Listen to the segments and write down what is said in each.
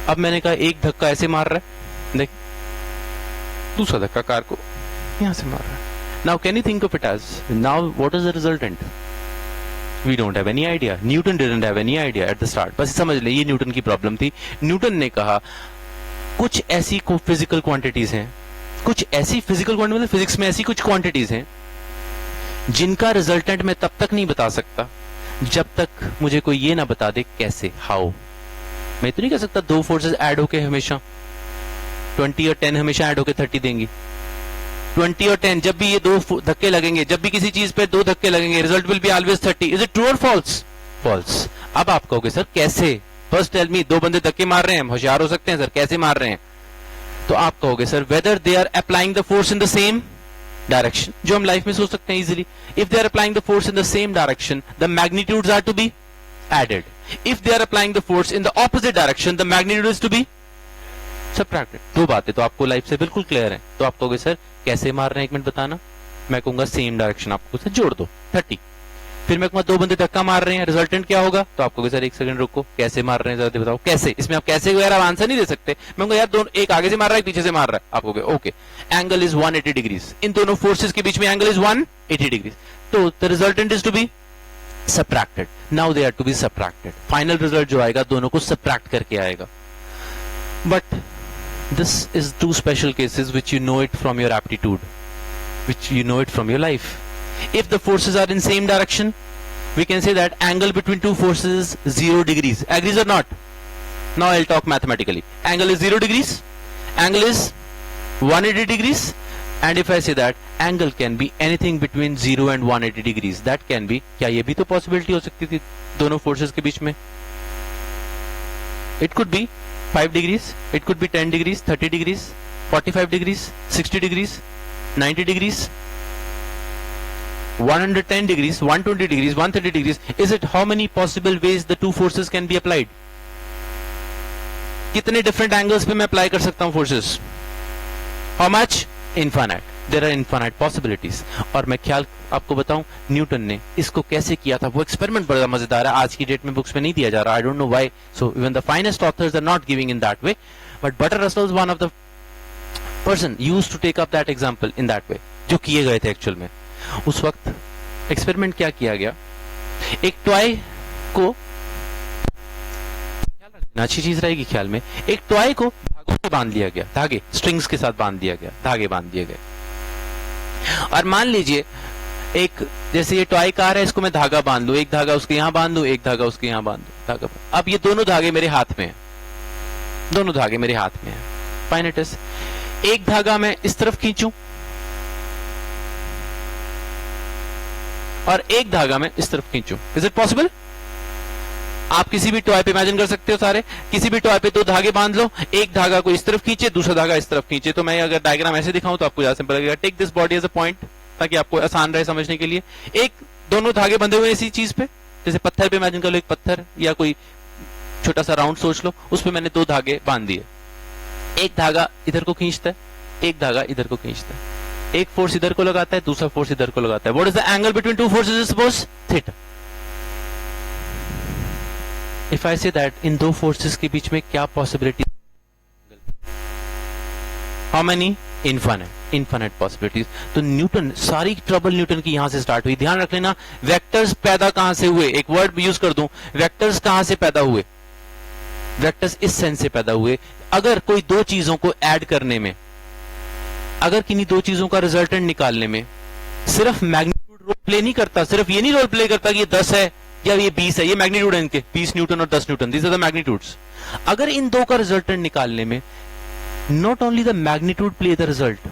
अब मैंने कहा एक धक्का ऐसे मार रहा है, देख, दूसरा धक्का कार को यहां से मार रहा है. Now can you think of it as, now what is the resultant? We don't have any idea. Newton didn't have any idea at the start. बस समझ ले, ये न्यूटन की प्रॉब्लम थी. न्यूटन ने कहा कुछ ऐसी को फिजिकल क्वांटिटीज हैं, कुछ ऐसी फिजिकल क्वांटिटी मतलब फिजिक्स में ऐसी कुछ क्वांटिटीज हैं जिनका रिजल्टेंट मैं तब तक नहीं बता सकता जब तक मुझे कोई ये ना बता दे कैसे, हाउ. मैं तो नहीं कह सकता दो फोर्सेस ऐड होके हमेशा 20 और 10 हमेशा ऐड होके 30 देंगी. 20 और 10 जब भी ये दो धक्के लगेंगे, जब भी किसी चीज पे दो धक्के लगेंगे, result will be always 30. Is it true और फॉल्स? फॉल्स. अब आप कहोगे सर कैसे? फर्स्ट टेल मी, दो बंदे धक्के मार रहे हैं, हम होशियार हो सकते हैं सर, कैसे मार रहे हैं? तो आप कहोगे sir whether they are applying the force in the same direction, जो हम लाइफ में सोच सकते हैं easily. If they are applying the force in the same direction, the magnitudes are to be added. If they are applying the force in the opposite direction, the magnitude is to be subtracted. दो बातें तो आपको life से बिल्कुल clear है. तो आप कहोगे सर कैसे मार रहे हैं, एक मिनट बताना. मैं कहूंगा सेम डायरेक्शन, आपको सर जोड़ दो 30. फिर मैं कहूंगा दो बंदे धक्का मार रहे हैं, रिजल्टेंट क्या होगा? तो आपको सर एक सेकंड रुको, कैसे मार रहे हैं जरा बताओ कैसे. इसमें आप कैसे वगैरह आंसर नहीं दे सकते. मैं कहूंगा यार दोनों, एक आगे से मार रहा है, पीछे से मार रहा है. आप कहोगे ओके, एंगल इज 180 डिग्रीज. इन दोनों फोर्सेस के बीच में एंगल इज 180 डिग्रीज. तो the resultant is to be subtracted. Now they are to be subtracted. Final result जो आएगा दोनों को सबट्रैक्ट करके आएगा. But this is two special cases which you know it from your aptitude, which you know it from your life. If the forces are in same direction, we can say that angle between two forces is 0 degrees. Agrees or not? Now I'll talk mathematically. Angle is 0 degrees, angle is 180 degrees, and if I say that angle can be anything between 0 and 180 degrees, that can be, क्या ये भी तो possibility हो सकती थी दोनों forces के बीच में? It could be 5 degrees, it could be 10 degrees, 30 degrees, 45 degrees, 60 degrees, 90 degrees, 110 degrees, 120 degrees, 130 degrees. Is it how many possible ways the two forces can be applied? कितने different angles पे मैं apply कर सकता हूँ forces? How much? Infinite. There are infinite possibilities. और मैं ख्याल आपको बताऊं, न्यूटन ने इसको कैसे किया था, वो एक्सपेरिमेंट बड़ा मजेदार है. आज की डेट में बुक्स में नहीं दिया जा रहा. I don't know why. So even the finest authors are not giving in that way, but Bertrand Russell is one of the person used to take up that example in that way, जो किए गए थे actual में. उस वक्त experiment क्या किया गया, एक टॉय को, अच्छी चीज रहेगी ख्याल में, एक टॉय को धागों से बांध लिया गया, धागे स्ट्रिंग्स के साथ बांध दिया गया, धागे बांध दिए गए. और मान लीजिए एक, जैसे ये टॉय कार है, इसको मैं धागा बांध लूं, एक धागा उसके यहां बांध दूं, एक धागा उसके यहां बांध दूं, धागा. अब ये दोनों धागे मेरे हाथ में हैं, दोनों धागे मेरे हाथ में हैं. Fine it is. एक धागा मैं इस तरफ खींचूं और एक धागा मैं इस तरफ खींचूं. Is it possible? आप किसी भी टॉय पे इमेजिन कर सकते हो, सारे किसी भी टॉय पे दो धागे बांध लो, एक धागा को इस तरफ खींचे, दूसरा धागा इस तरफ खींचे. तो मैं अगर डायग्राम ऐसे दिखाऊं तो आपको ज्यादा सिंपल लगेगा. Take this body as a point, ताकि आपको आसान रहे समझने के लिए. एक दोनों धागे बंधे हुए इसी चीज पे, जैसे पत्थर पे इमेजिन कर लो, एक पत्थर या कोई छोटा सा राउंड सोच लो, उस पे मैंने दो धागे बांध दिए. एक धागा इधर को खींचता है, एक धागा इधर को खींचता है. एक फोर्स इधर को लगाता है, दूसरा फोर्स इधर को लगाता है. What is the angle between two forces? Suppose theta. If I say that इन दो फोर्सेस के बीच में क्या possibility? How many? Infinite possibilities. तो न्यूटन, सारी ट्रबल न्यूटन की यहां से स्टार्ट हुई. ध्यान रख लेना, वेक्टर्स पैदा कहां से हुए, एक वर्ड यूज कर दूं, वेक्टर्स कहां से पैदा हुए? वेक्टर्स इस सेंस से पैदा हुए, अगर कोई दो चीजों को ऐड करने में, अगर किन्हीं दो चीजों का रिजल्टेंट निकालने में सिर्फ मैग्नीट्यूड रोल प्ले नहीं करता, सिर्फ ये नहीं रोल प्ले करता कि ये 10 है या ये 20 है, ये मैग्नीट्यूड है इनके, 20 न्यूटन और 10 Newton, these are the magnitudes. अगर इन दो का रिजल्टेंट निकालने में not only the magnitude play the result,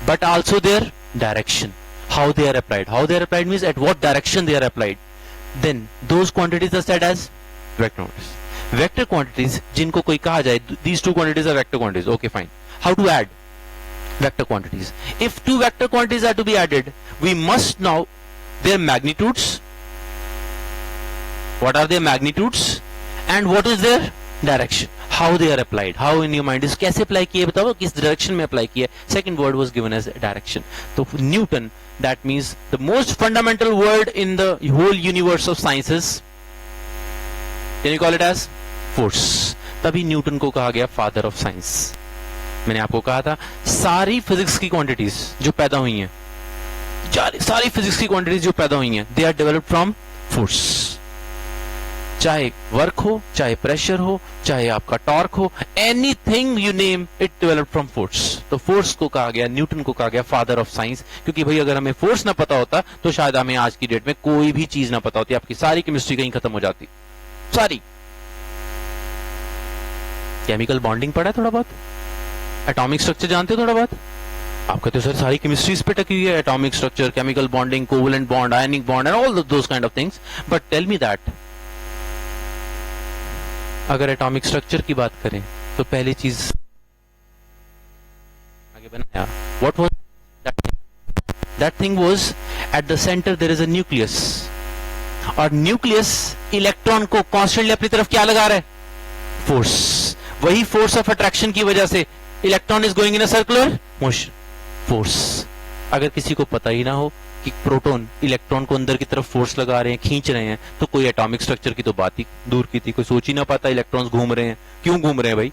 but also their direction, how they are applied. How they are applied means at what direction they are applied. Then those quantities are said as vector quantities. Vector quantities जिनको कोई कहा जाए, these two quantities are vector quantities. Okay, fine. How to add vector quantities? If two vector quantities are to be added, we must know their magnitudes. What are their magnitudes and what is their direction? How they are applied? How in your mind is कैसे apply किए, बताओ किस direction में apply किए. Second word was given as direction. तो Newton, that means the most fundamental word in the whole universe of sciences. Can you call it as force? तभी Newton को कहा गया फादर ऑफ साइंस। मैंने आपको कहा था सारी फिजिक्स की क्वांटिटीज जो पैदा हुई हैं, सारी फिजिक्स की क्वांटिटीज जो पैदा हुई हैं, they are developed from force. चाहे वर्क हो, चाहे प्रेशर हो, चाहे आपका टॉर्क हो, anything you name it developed from force. तो फोर्स को कहा गया, न्यूटन को कहा गया फादर ऑफ साइंस, क्योंकि भाई अगर हमें फोर्स ना पता होता तो शायद हमें आज की डेट में कोई भी चीज ना पता होती, आपकी सारी केमिस्ट्री कहीं खत्म हो जाती, सारी। केमिकल बॉन्डिंग पढ़ा है थोड़ा बहुत, एटॉमिक स्ट्रक्चर जानते हो थोड़ा बहुत? आप कहते हो सर सारी केमिस्ट्री इस पे टकी हुई है, atomic structure, chemical bonding, covalent bond, ionic bond and all those kind of things, but tell me that अगर एटॉमिक स्ट्रक्चर की बात करें तो पहली चीज आगे बनाया, what was that thing was at the centre there is a nucleus, और न्यूक्लियस इलेक्ट्रॉन को कॉन्स्टेंटली अपनी तरफ क्या लगा रहा है? फोर्स। वही फोर्स ऑफ अट्रैक्शन की वजह से electron is going in a circular motion, force. अगर किसी को पता ही ना हो कि प्रोटॉन इलेक्ट्रॉन को अंदर की तरफ फोर्स लगा रहे हैं, खींच रहे हैं, तो कोई एटॉमिक स्ट्रक्चर की तो बात ही दूर की थी, कोई सोच ही ना पाता इलेक्ट्रॉन्स घूम रहे हैं। क्यों घूम रहे हैं भाई?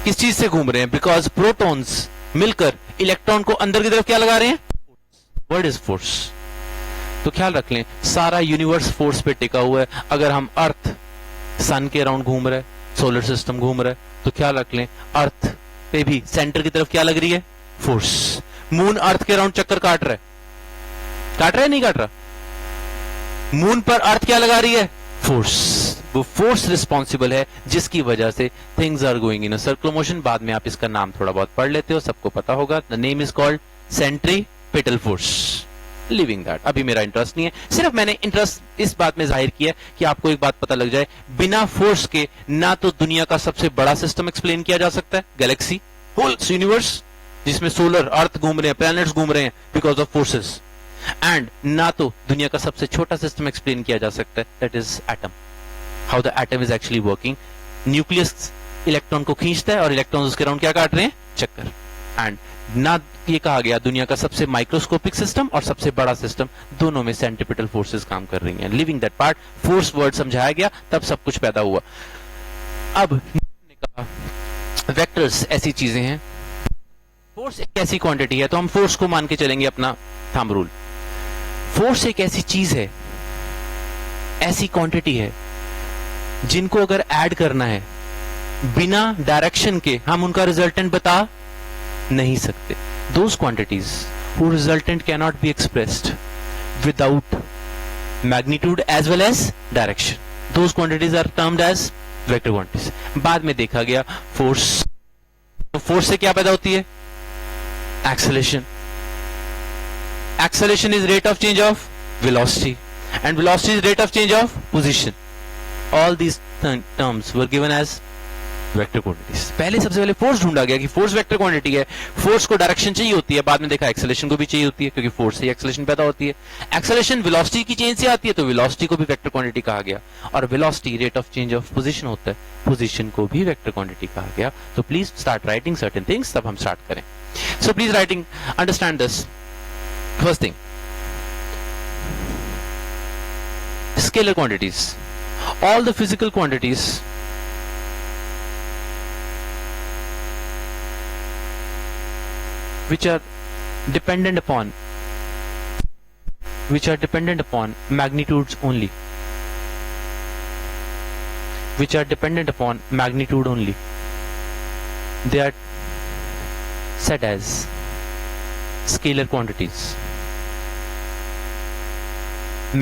किस चीज से घूम रहे हैं? बिकॉज प्रोटॉन्स मिलकर इलेक्ट्रॉन को अंदर की तरफ क्या लगा रहे हैं? What is force? तो ख्याल रख लें सारा यूनिवर्स फोर्स पे टिका हुआ है। अगर हम अर्थ सन के अराउंड घूम रहे, सोलर सिस्टम घूम रहा है, तो ख्याल रख लें अर्थ पे भी सेंटर की तरफ क्या लग रही है? फोर्स। मून अर्थ के अराउंड चक्कर काट रहा है, काट रहा है नहीं काट रहा? मून पर अर्थ क्या लगा रही है? फोर्स। वो फोर्स रिस्पॉन्सिबल है जिसकी वजह से things are going in a circular motion. बाद में आप इसका नाम थोड़ा बहुत पढ़ लेते हो, सबको पता होगा। The name is called centripetal force. Living that, अभी मेरा इंटरेस्ट नहीं है, सिर्फ मैंने इंटरेस्ट इस बात में जाहिर किया कि आपको एक बात पता लग जाए, बिना फोर्स के ना तो दुनिया का सबसे बड़ा सिस्टम एक्सप्लेन किया जा सकता है, गैलेक्सी, होल यूनिवर्स जिसमें सोलर अर्थ घूम रहे हैं, प्लैनेट्स घूम रहे हैं बिकॉज ऑफ फोर्सेस, एंड ना तो दुनिया का सबसे छोटा सिस्टम एक्सप्लेन किया जा सकता है, that is atom. How the atom is actually working. Nucleus electron को खींचता है और इलेक्ट्रॉन उसके अराउंड क्या काट रहे हैं? चक्कर। एंड ना ये कहा गया दुनिया का सबसे माइक्रोस्कोपिक सिस्टम और सबसे बड़ा सिस्टम, दोनों में सेंट्रीपिटल फोर्सेस काम कर रही हैं। Living that part, force word समझाया गया, तब सब कुछ पैदा हुआ। अब ने कहा वेक्टर्स ऐसी चीजें हैं, फोर्स एक ऐसी क्वांटिटी है, तो हम फोर्स को मान के चलेंगे अपना थंब रूल। फोर्स एक ऐसी चीज है, ऐसी क्वांटिटी है जिनको अगर ऐड करना है बिना डायरेक्शन के हम उनका रिजल्टेंट बता नहीं सकते। Those quantities whose resultant cannot be expressed without magnitude as well as direction, those quantities are termed as vector quantities. बाद में देखा गया फोर्स, तो फोर्स से क्या पैदा होती है? Acceleration. Acceleration is rate of change of velocity and velocity is rate of change of position. All these terms were given as vector quantities. पहले सबसे पहले फोर्स ढूंढा गया कि फोर्स वेक्टर क्वांटिटी है, फोर्स को डायरेक्शन चाहिए होती है, बाद में देखा एक्सेलरेशन को भी चाहिए होती है, क्योंकि फोर्स से एक्सेलरेशन पैदा होती है। एक्सेलरेशन वेलोसिटी की चेंज से आती है, तो वेलोसिटी को भी वेक्टर क्वांटिटी कहा गया, और velocity rate of change of position होता है, पोजीशन को भी वेक्टर क्वांटिटी कहा गया। तो please start writing certain things, तब हम स्टार्ट करें। So please writing, understand this. First thing, scalar quantities, all the physical quantities which are dependent upon magnitudes only, which are dependent upon magnitude only, they are said as scalar quantities.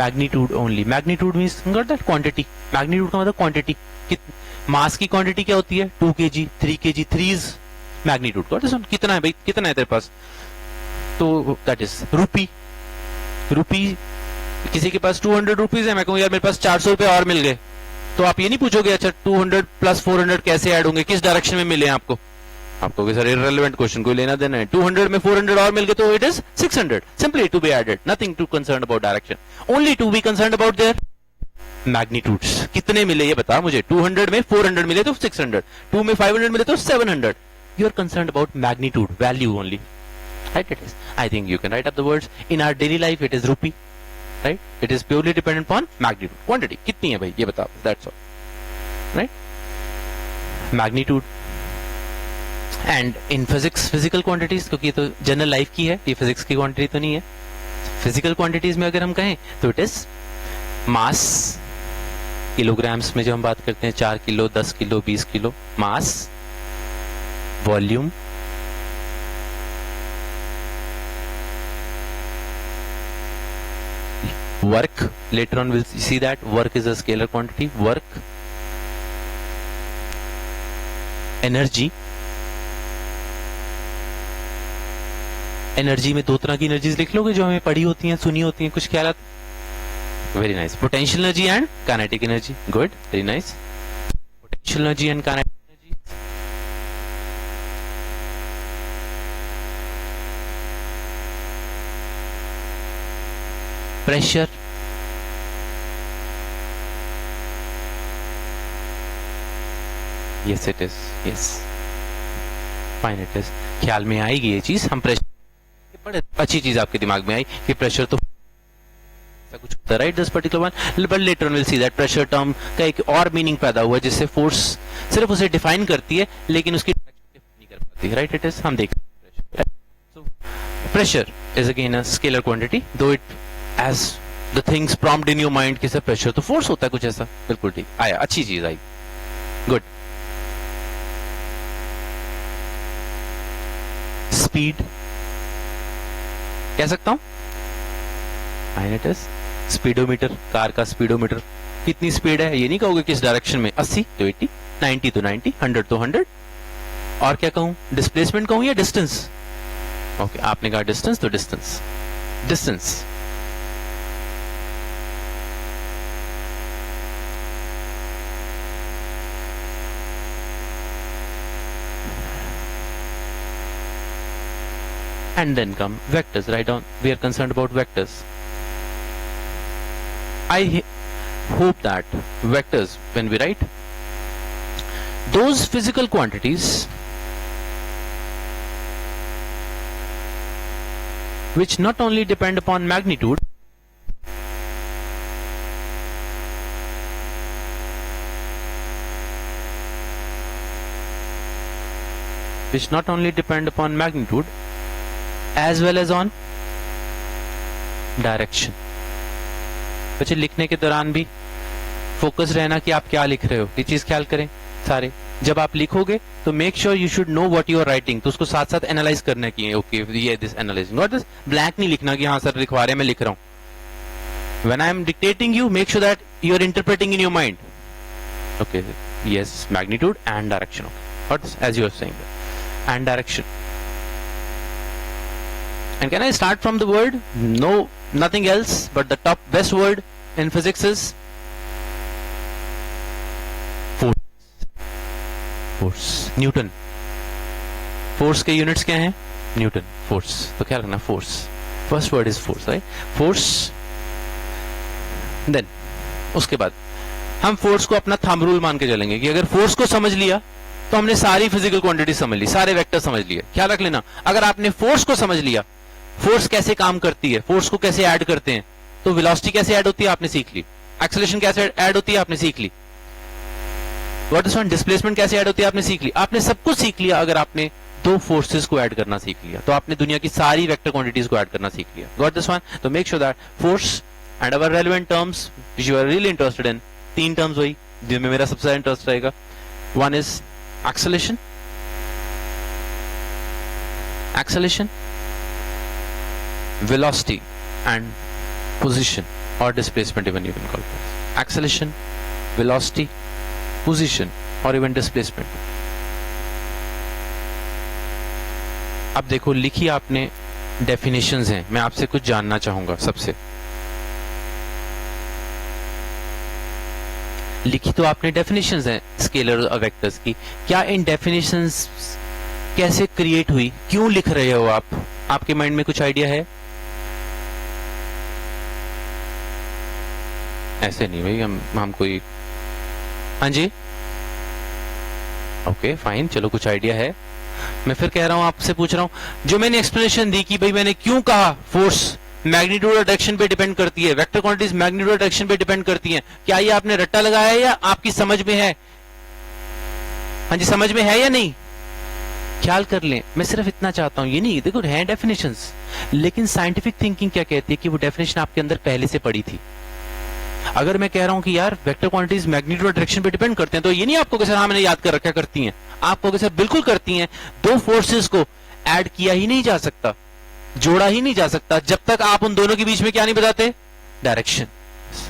Magnitude only, magnitude means got that quantity, magnitude का मतलब quantity, मास की quantity क्या होती है? 2 kg, 3 kg, 3 is magnitude का। कितना है भाई, कितना है तेरे पास? तो दैट इज रूपी। रूपी, किसी के पास 200 रुपीज है, मैं कहूँ यार मेरे पास 400 रुपए और मिल गए, तो आप ये नहीं पूछोगे अच्छा 200 प्लस 400 कैसे ऐड होंगे, किस डायरेक्शन में मिले आपको? आपको सर इररिलेवेंट क्वेश्चन कोई लेना देना है। 200 में 400 और मिल गए तो it is 600, simply to be added, nothing to concern about direction, only to be concern about their magnitudes. कितने मिले ये बता मुझे। 200 में 400 मिले तो 600, 2 में 500 मिले तो 700. You are concerned about magnitude, value only, right? It is. I think you can write up the words. In our daily life, it is rupee, right? It is purely dependent upon magnitude, quantity. कितनी है भाई ये बताओ. That's all, right? Magnitude and in physics physical quantities, क्योंकि ये तो general life की है, ये फिजिक्स की क्वांटिटी तो नहीं है। फिजिकल क्वांटिटीज में अगर हम कहें तो इट इज मास, किलोग्राम्स में जो हम बात करते हैं 4 kilo 10 kilo 20 kilo, mass, volume, work. Later on we'll see that work is a scalar quantity. Work, energy. Energy में दो तरह की एनर्जीज लिख लोगे जो हमें पढ़ी होती हैं, सुनी होती हैं, कुछ ख्याल? Very nice. Potential energy and kinetic energy. Good, very nice. Potential energy and kinetic energy. Pressure, yes it is, yes fine it is. ख्याल में आएगी ये चीज, हम प्रेशर, बड़े अच्छी चीज आपके दिमाग में आई कि प्रेशर तो ऐसा कुछ होता है, right, this particular one, but later on will see that pressure term का एक और मीनिंग पैदा हुआ जिससे फोर्स सिर्फ उसे डिफाइन करती है लेकिन उसकी नहीं कर पाती, राइट, इट इज, हम देखें। Pressure is again a scalar quantity, though it as the things prompt in your mind कि सर प्रेशर तो फोर्स होता है कुछ ऐसा, बिल्कुल ठीक आया, अच्छी चीज आई, गुड। स्पीड कह सकता हूं, इट इज स्पीडोमीटर, कार का स्पीडोमीटर, कितनी स्पीड है ये नहीं कहोगे किस डायरेक्शन में, 80 तो 80, 90 तो 90, 100 तो 100। और क्या कहूं, डिस्प्लेसमेंट कहूं या डिस्टेंस? ओके, आपने कहा डिस्टेंस तो distance, distance and then come vectors, right down, we are concerned about vectors. I hope that vectors, when we write those physical quantities which not only depend upon magnitude as well as on direction. बच्चे लिखने के दौरान भी focus रहना कि आप क्या लिख रहे हो, ये चीज ख्याल करें सारे। जब आप लिखोगे तो make sure you should know what you are writing, तो उसको साथ साथ एनालाइज करना कि ओके ये this analysing, not this blank नहीं लिखना कि हाँ सर लिखवा रहे हैं मैं लिख रहा हूं। When I am dictating you make sure that you are interpreting in your mind, okay yes, magnitude and direction, okay, what as you are saying and direction. And can I start from the word? No, nothing else, but the top best word in physics is force. Force. Newton. Force के units क्या हैं? Newton. Force. तो क्या रखना? Force. First word is force, right? Force. Then उसके बाद हम force को अपना थंब रूल मान के चलेंगे कि अगर फोर्स को समझ लिया तो हमने सारी फिजिकल क्वांटिटी समझ ली, सारे वेक्टर समझ लिए। ख्याल रख लेना, अगर आपने फोर्स को समझ लिया, फोर्स कैसे काम करती है, फोर्स को कैसे ऐड करते हैं, तो वेलोसिटी कैसे ऐड होती है आपने सीख ली, एक्सेलरेशन कैसे ऐड होती है आपने सीख ली, व्हाट इज वन डिस्प्लेसमेंट कैसे ऐड होती है आपने सीख ली, आपने सब कुछ सीख लिया। अगर आपने दो फोर्सेस को ऐड करना सीख लिया तो आपने दुनिया की सारी वेक्टर क्वांटिटीज को ऐड करना सीख लिया। Got this one? तो make sure that force and our relevant terms which you are really interested in, तीन टर्म्स वही जिनमें मेरा सबसे ज्यादा इंटरेस्ट रहेगा। One is acceleration, acceleration, velocity and position or displacement even you can call it. Acceleration, velocity, position or even displacement. अब देखो लिखी आपने definitions हैं, मैं आपसे कुछ जानना चाहूंगा। सबसे लिखी तो आपने definitions हैं स्केलर और वेक्टर्स की, क्या इन definitions कैसे क्रिएट हुई, क्यों लिख रहे हो आप, आपके माइंड में कुछ आइडिया है? ऐसे नहीं भाई, हम कोई, हाँ जी, ओके फाइन, चलो कुछ आइडिया है। मैं फिर कह रहा हूं, आपसे पूछ रहा हूं, जो मैंने एक्सप्लेनेशन दी कि भाई मैंने क्यों कहा फोर्स मैग्नीट्यूड और डायरेक्शन पे डिपेंड करती है, वेक्टर क्वांटिटीज मैग्नीट्यूड और डायरेक्शन पे डिपेंड करती हैं, क्या ये आपने रट्टा लगाया है या आपकी समझ में है? हाँ जी, समझ में है या नहीं? ख्याल कर लें, मैं सिर्फ इतना चाहता हूं, ये नहीं, देखो हैं डेफिनेशंस, लेकिन साइंटिफिक थिंकिंग क्या कहती है कि वो डेफिनेशन आपके अंदर पहले से पड़ी थी। अगर मैं कह रहा हूं कि यार वेक्टर क्वांटिटीज मैग्नीट्यूड और डायरेक्शन पे डिपेंड करते हैं, तो ये नहीं आपको कि सर हाँ मैंने याद कर रखा, करती हैं, आपको कि सर बिल्कुल करती हैं। दो फोर्सेस को ऐड किया ही नहीं जा सकता, जोड़ा ही नहीं जा सकता, जब तक आप उन दोनों के बीच में क्या नहीं बताते, डायरेक्शन।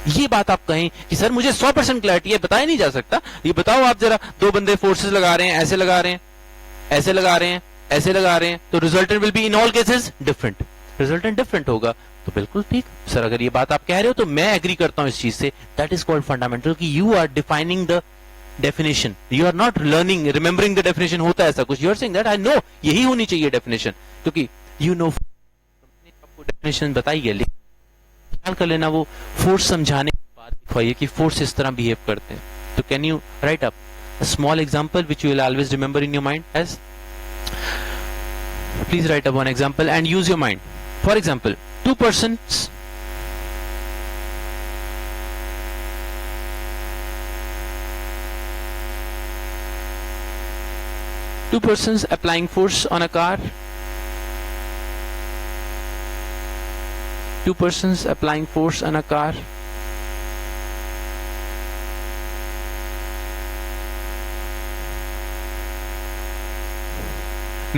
ये बात आप कहें कि सर मुझे 100% क्लैरिटी है, बताया नहीं जा सकता, ये बताओ आप जरा, दो बंदे फोर्सेस लगा रहे हैं, ऐसे लगा रहे हैं, ऐसे लगा रहे हैं, ऐसे लगा रहे हैं, तो resultant will be in all cases different, resultant different होगा। तो बिल्कुल ठीक सर, अगर ये बात आप कह रहे हो तो मैं एग्री करता हूं इस चीज से। दैट इज कॉल्ड फंडामेंटल, कि you are defining the definition, you are not learning remembering the definition, होता है ऐसा कुछ, you are saying that I know यही होनी चाहिए डेफिनेशन, क्योंकि यू नो आपको डेफिनेशन बताई है, लेकिन ख्याल कर लेना वो फोर्स समझाने के बाद दिखाइए कि फोर्स इस तरह बिहेव करते हैं। तो can you right up a small example which you will always remember in your mind as, please write up one example and use your mind. For example, two persons applying force on a car, two persons applying force on a car,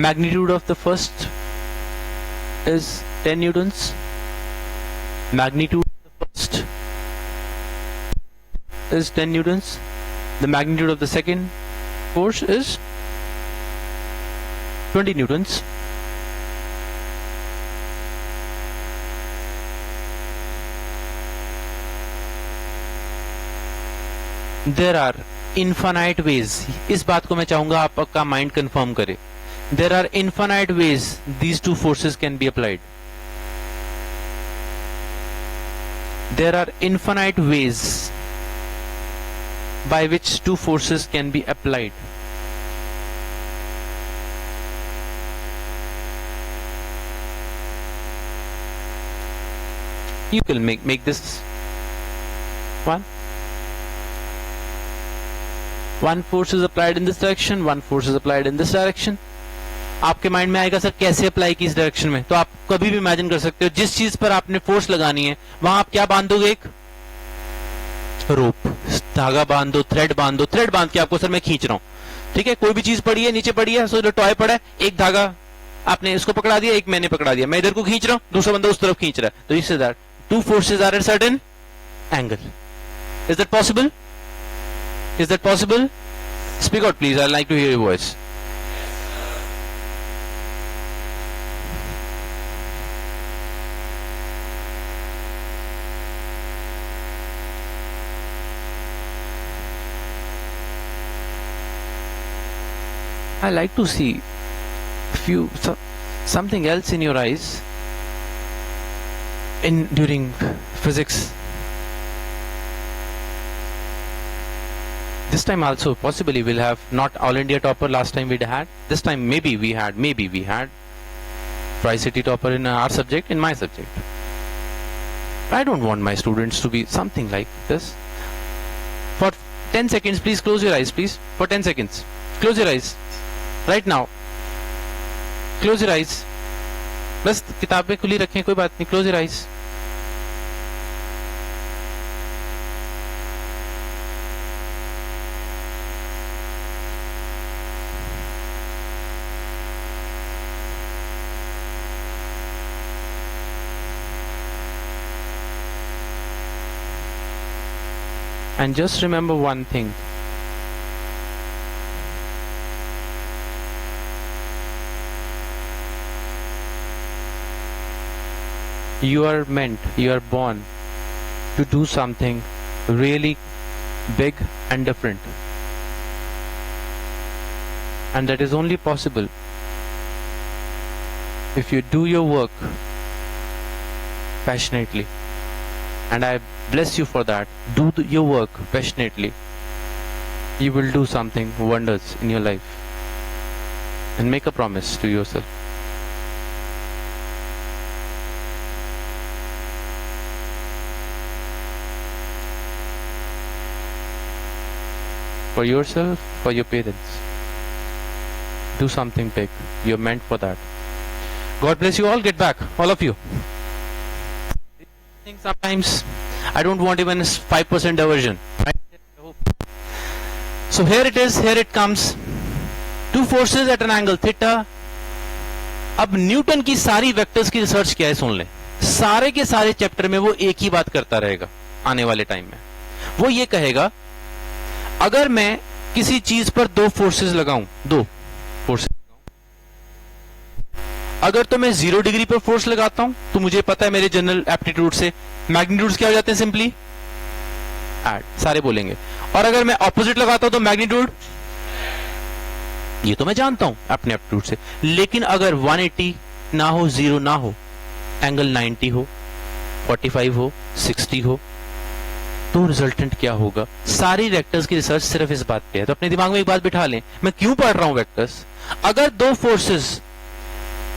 magnitude of the first is 10 newtons, magnitude of the first is 10 newtons, the magnitude of the second force is 20 newtons. There are infinite ways, इस बात को मैं चाहूंगा आपका mind confirm करे, there are infinite ways these two forces can be applied. There are infinite ways by which two forces can be applied. You can make this one force is applied in this direction, one force is applied in this direction. आपके mind में आएगा sir कैसे apply की इस direction में, तो आप कभी भी इमेजिन कर सकते हो जिस चीज पर आपने फोर्स लगानी है वहां आप क्या बांधोगे, एक रोप, धागा बांध दो, थ्रेड बांध दो, थ्रेड बांध के आपको सर मैं खींच रहा हूं, ठीक है, कोई भी चीज पड़ी है, नीचे पड़ी है, सो टॉय पड़ा है, एक धागा आपने इसको पकड़ा दिया, एक मैंने पकड़ा दिया, मैं इधर को खींच रहा हूं, दूसरा बंदा उस तरफ खींच रहा है, तो इससे that two forces are at certain angle. Is that possible? Is that possible? Speak out please, I like to hear your voice. I like to see something else in your eyes during physics. This time also possibly we'll have not all India topper last time we had. This time maybe we had Tri-City topper in our subject, in my subject. I don't want my students to be something like this. For 10 seconds, please close your eyes, please. For 10 seconds. Close your eyes. Right now. Close your eyes. बस किताबें खुली रखें, कोई बात नहीं. Close your eyes. And just remember one thing. You are meant, you are born to do something really big and different. And that is only possible if you do your work passionately. And I bless you for that. Do your work passionately. You will do something wonders in your life. And make a promise to yourself. For yourself, for your parents. Do something big. You're meant for that. God bless you all. Get back, all of you. Sometimes I don't want even 5% diversion. So here it is. Here it comes. Two forces at an angle theta. अब Newton की सारी vectors की research क्या है सुन ले. सारे के सारे चैप्टर में वो एक ही बात करता रहेगा आने वाले टाइम में. वो ये कहेगा अगर मैं किसी चीज पर दो फोर्सेस लगाऊं, दो फोर्सेस, अगर तो मैं 0 डिग्री पर फोर्स लगाता हूं तो मुझे पता है मेरे जनरल एप्टीट्यूड से मैग्नीट्यूड्स क्या हो जाते हैं, सिंपली ऐड, सारे बोलेंगे. और अगर मैं ऑपोजिट लगाता हूं तो मैग्नीट्यूड, ये तो मैं जानता हूं अपने एप्टीट्यूड से. लेकिन अगर 180 ना हो, 0 ना हो, एंगल 90 हो, 45 हो, 60 हो, तो रिजल्टेंट क्या होगा. सारी वेक्टर्स की रिसर्च सिर्फ इस बात पे है. तो अपने दिमाग में एक बात बिठा लें, मैं क्यों पढ़ रहा हूं वेक्टर्स. अगर दो फोर्सेस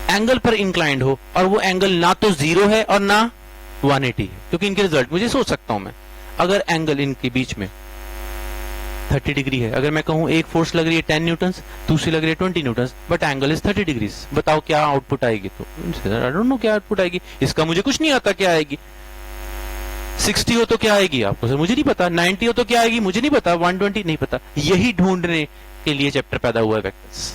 एंगल पर इंक्लाइंड हो और वो एंगल ना तो 0 है और ना 180 है, क्योंकि इनके रिजल्ट मुझे सोच सकता हूं मैं. अगर एंगल इनके बीच में 30 डिग्री है, अगर मैं कहूं एक फोर्स लग रही है 10 न्यूटन, दूसरी लग रही है 20 Newton, but angle is 30 degrees, बताओ क्या आउटपुट आएगी. तो आई डोंट नो क्या आउटपुट आएगी, इसका मुझे कुछ नहीं आता क्या आएगी. 60 हो तो क्या आएगी आपको, सर मुझे नहीं पता. 90 हो तो क्या आएगी, मुझे नहीं पता. 120 नहीं पता. यही ढूंढने के लिए चैप्टर पैदा हुआ है वेक्टर्स.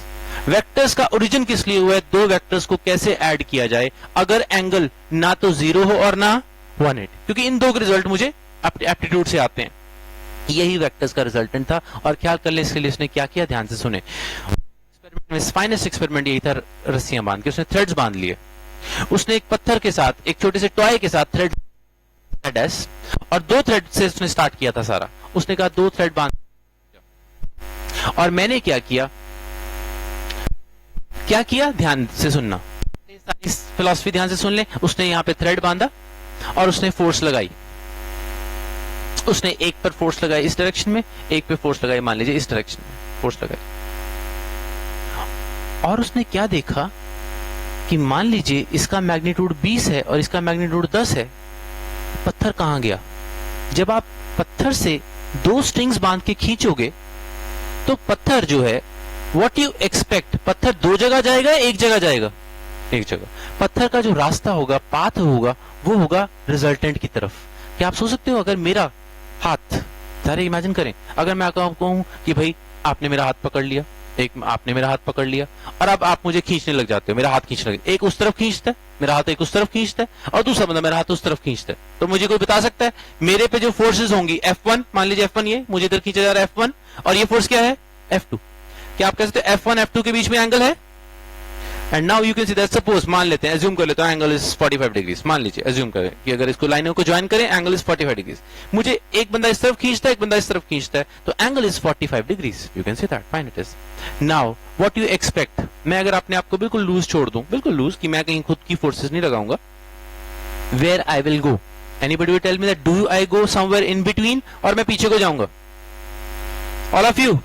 वेक्टर्स का ओरिजिन किस लिए हुआ है, दो वेक्टर्स को कैसे ऐड किया जाए अगर एंगल ना तो 0 हो और ना 180, क्योंकि इन दो के रिजल्ट मुझे एप्टीट्यूड से आते हैं. यही वेक्टर्स का रिजल्टेंट था. और ख्याल कर ले इसके लिए उसने क्या किया, ध्यान से सुने. फाइनेस्ट एक्सपेरिमेंट यही था, रस्सियां बांध के उसने थ्रेड्स बांध लिए. उसने एक पत्थर के साथ, एक छोटे से टॉय के साथ थ्रेड और 2 थ्रेड से उसने स्टार्ट किया था सारा. उसने कहा 2 थ्रेड बांध. और मैंने क्या किया, ध्यान से सुनना, सारी फिलॉसफी ध्यान से सुन ले. उसने यहां पे थ्रेड बांधा और उसने फोर्स लगाई. उसने एक पर फोर्स लगाई इस डायरेक्शन में, एक पे फोर्स लगाई मान लीजिए इस डायरेक्शन में फोर्स लगाई. और उसने क्या देखा कि मान लीजिए इसका मैग्नीट्यूड 20 है और इसका मैग्नीट्यूड 10 है. पत्थर कहां गया. जब आप पत्थर से 2 स्ट्रिंग्स बांध के खींचोगे तो पत्थर जो है, व्हाट यू एक्सपेक्ट, पत्थर 2 जगह जाएगा, एक जगह जाएगा, एक जगह. पत्थर का जो रास्ता होगा, पाथ होगा, वो होगा रिजल्टेंट की तरफ. क्या आप सोच सकते हो, अगर मेरा हाथ, सारे इमेजिन करें, अगर मैं आपको कहूं कि भाई आपने मेरा हाथ पकड़ लिया, आपने मेरा हाथ पकड़ लिया और अब आप मुझे खींचने लग जाते हो, मेरा हाथ खींचने लगे, एक उस तरफ खींचता है मेरा हाथ, एक उस तरफ खींचता है, और दूसरा बंदा मेरा हाथ उस तरफ खींचता है. तो मुझे कोई बता सकता है मेरे पे जो फोर्सेस होंगी, F1 मान लीजिए, F1 ये मुझे इधर खींचा जा रहा है F1, और ये फोर्स क्या है F2. क्या आप कह सकते हैं F1 F2 के बीच में एंगल है. And now you can see that, suppose मान लेते हैं, एज्यूम कर लेते हैं एंगल इज 45 डिग्रीज. मान लीजिए, एज्यूम करें कि अगर इसको लाइनों को ज्वाइन करें, एंगल इज 45 डिग्रीज. मुझे एक बंदा इस तरफ खींचता है, एक बंदा इस तरफ खींचता है, तो angle is 45 degrees. You can see that, fine it is. Now what you expect, मैं अगर अपने आप को बिल्कुल लूज छोड़ दूं, बिल्कुल लूज, कि मैं कहीं खुद की फोर्सेस नहीं लगाऊंगा, where I will go. Anybody will tell me that, do I go somewhere in between, और मैं पीछे को जाऊंगा. All of you,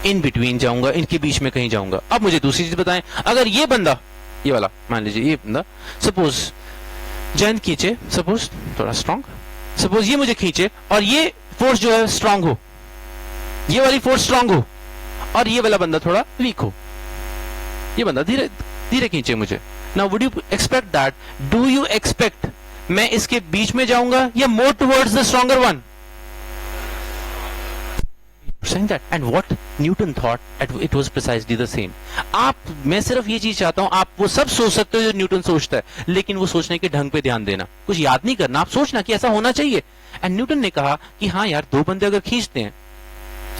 in between जाऊंगा, इनके बीच में कहीं जाऊंगा. अब मुझे दूसरी चीज बताएं, अगर ये बंदा, ये वाला मान लीजिए, ये बंदा सपोज जैन खींचे, सपोज थोड़ा स्ट्रांग, सपोज ये मुझे खींचे और ये फोर्स जो है स्ट्रांग हो, ये वाली फोर्स स्ट्रांग हो, और ये वाला बंदा थोड़ा वीक हो. ये बंदा धीरे धीरे खींचे मुझे. Now would you expect that, do you expect मैं इसके बीच में जाऊंगा या more towards the stronger one. saying that, and what Newton thought, it was precisely the same. मैं सिर्फ ये चीज चाहता हूं, आप वो सब सोच सकते हो जो न्यूटन सोचता है, लेकिन वो सोचने के ढंग पे ध्यान देना, कुछ याद नहीं करना, आप सोचना कि ऐसा होना चाहिए. एंड न्यूटन ने कहा कि हाँ यार, 2 बंदे अगर खींचते हैं,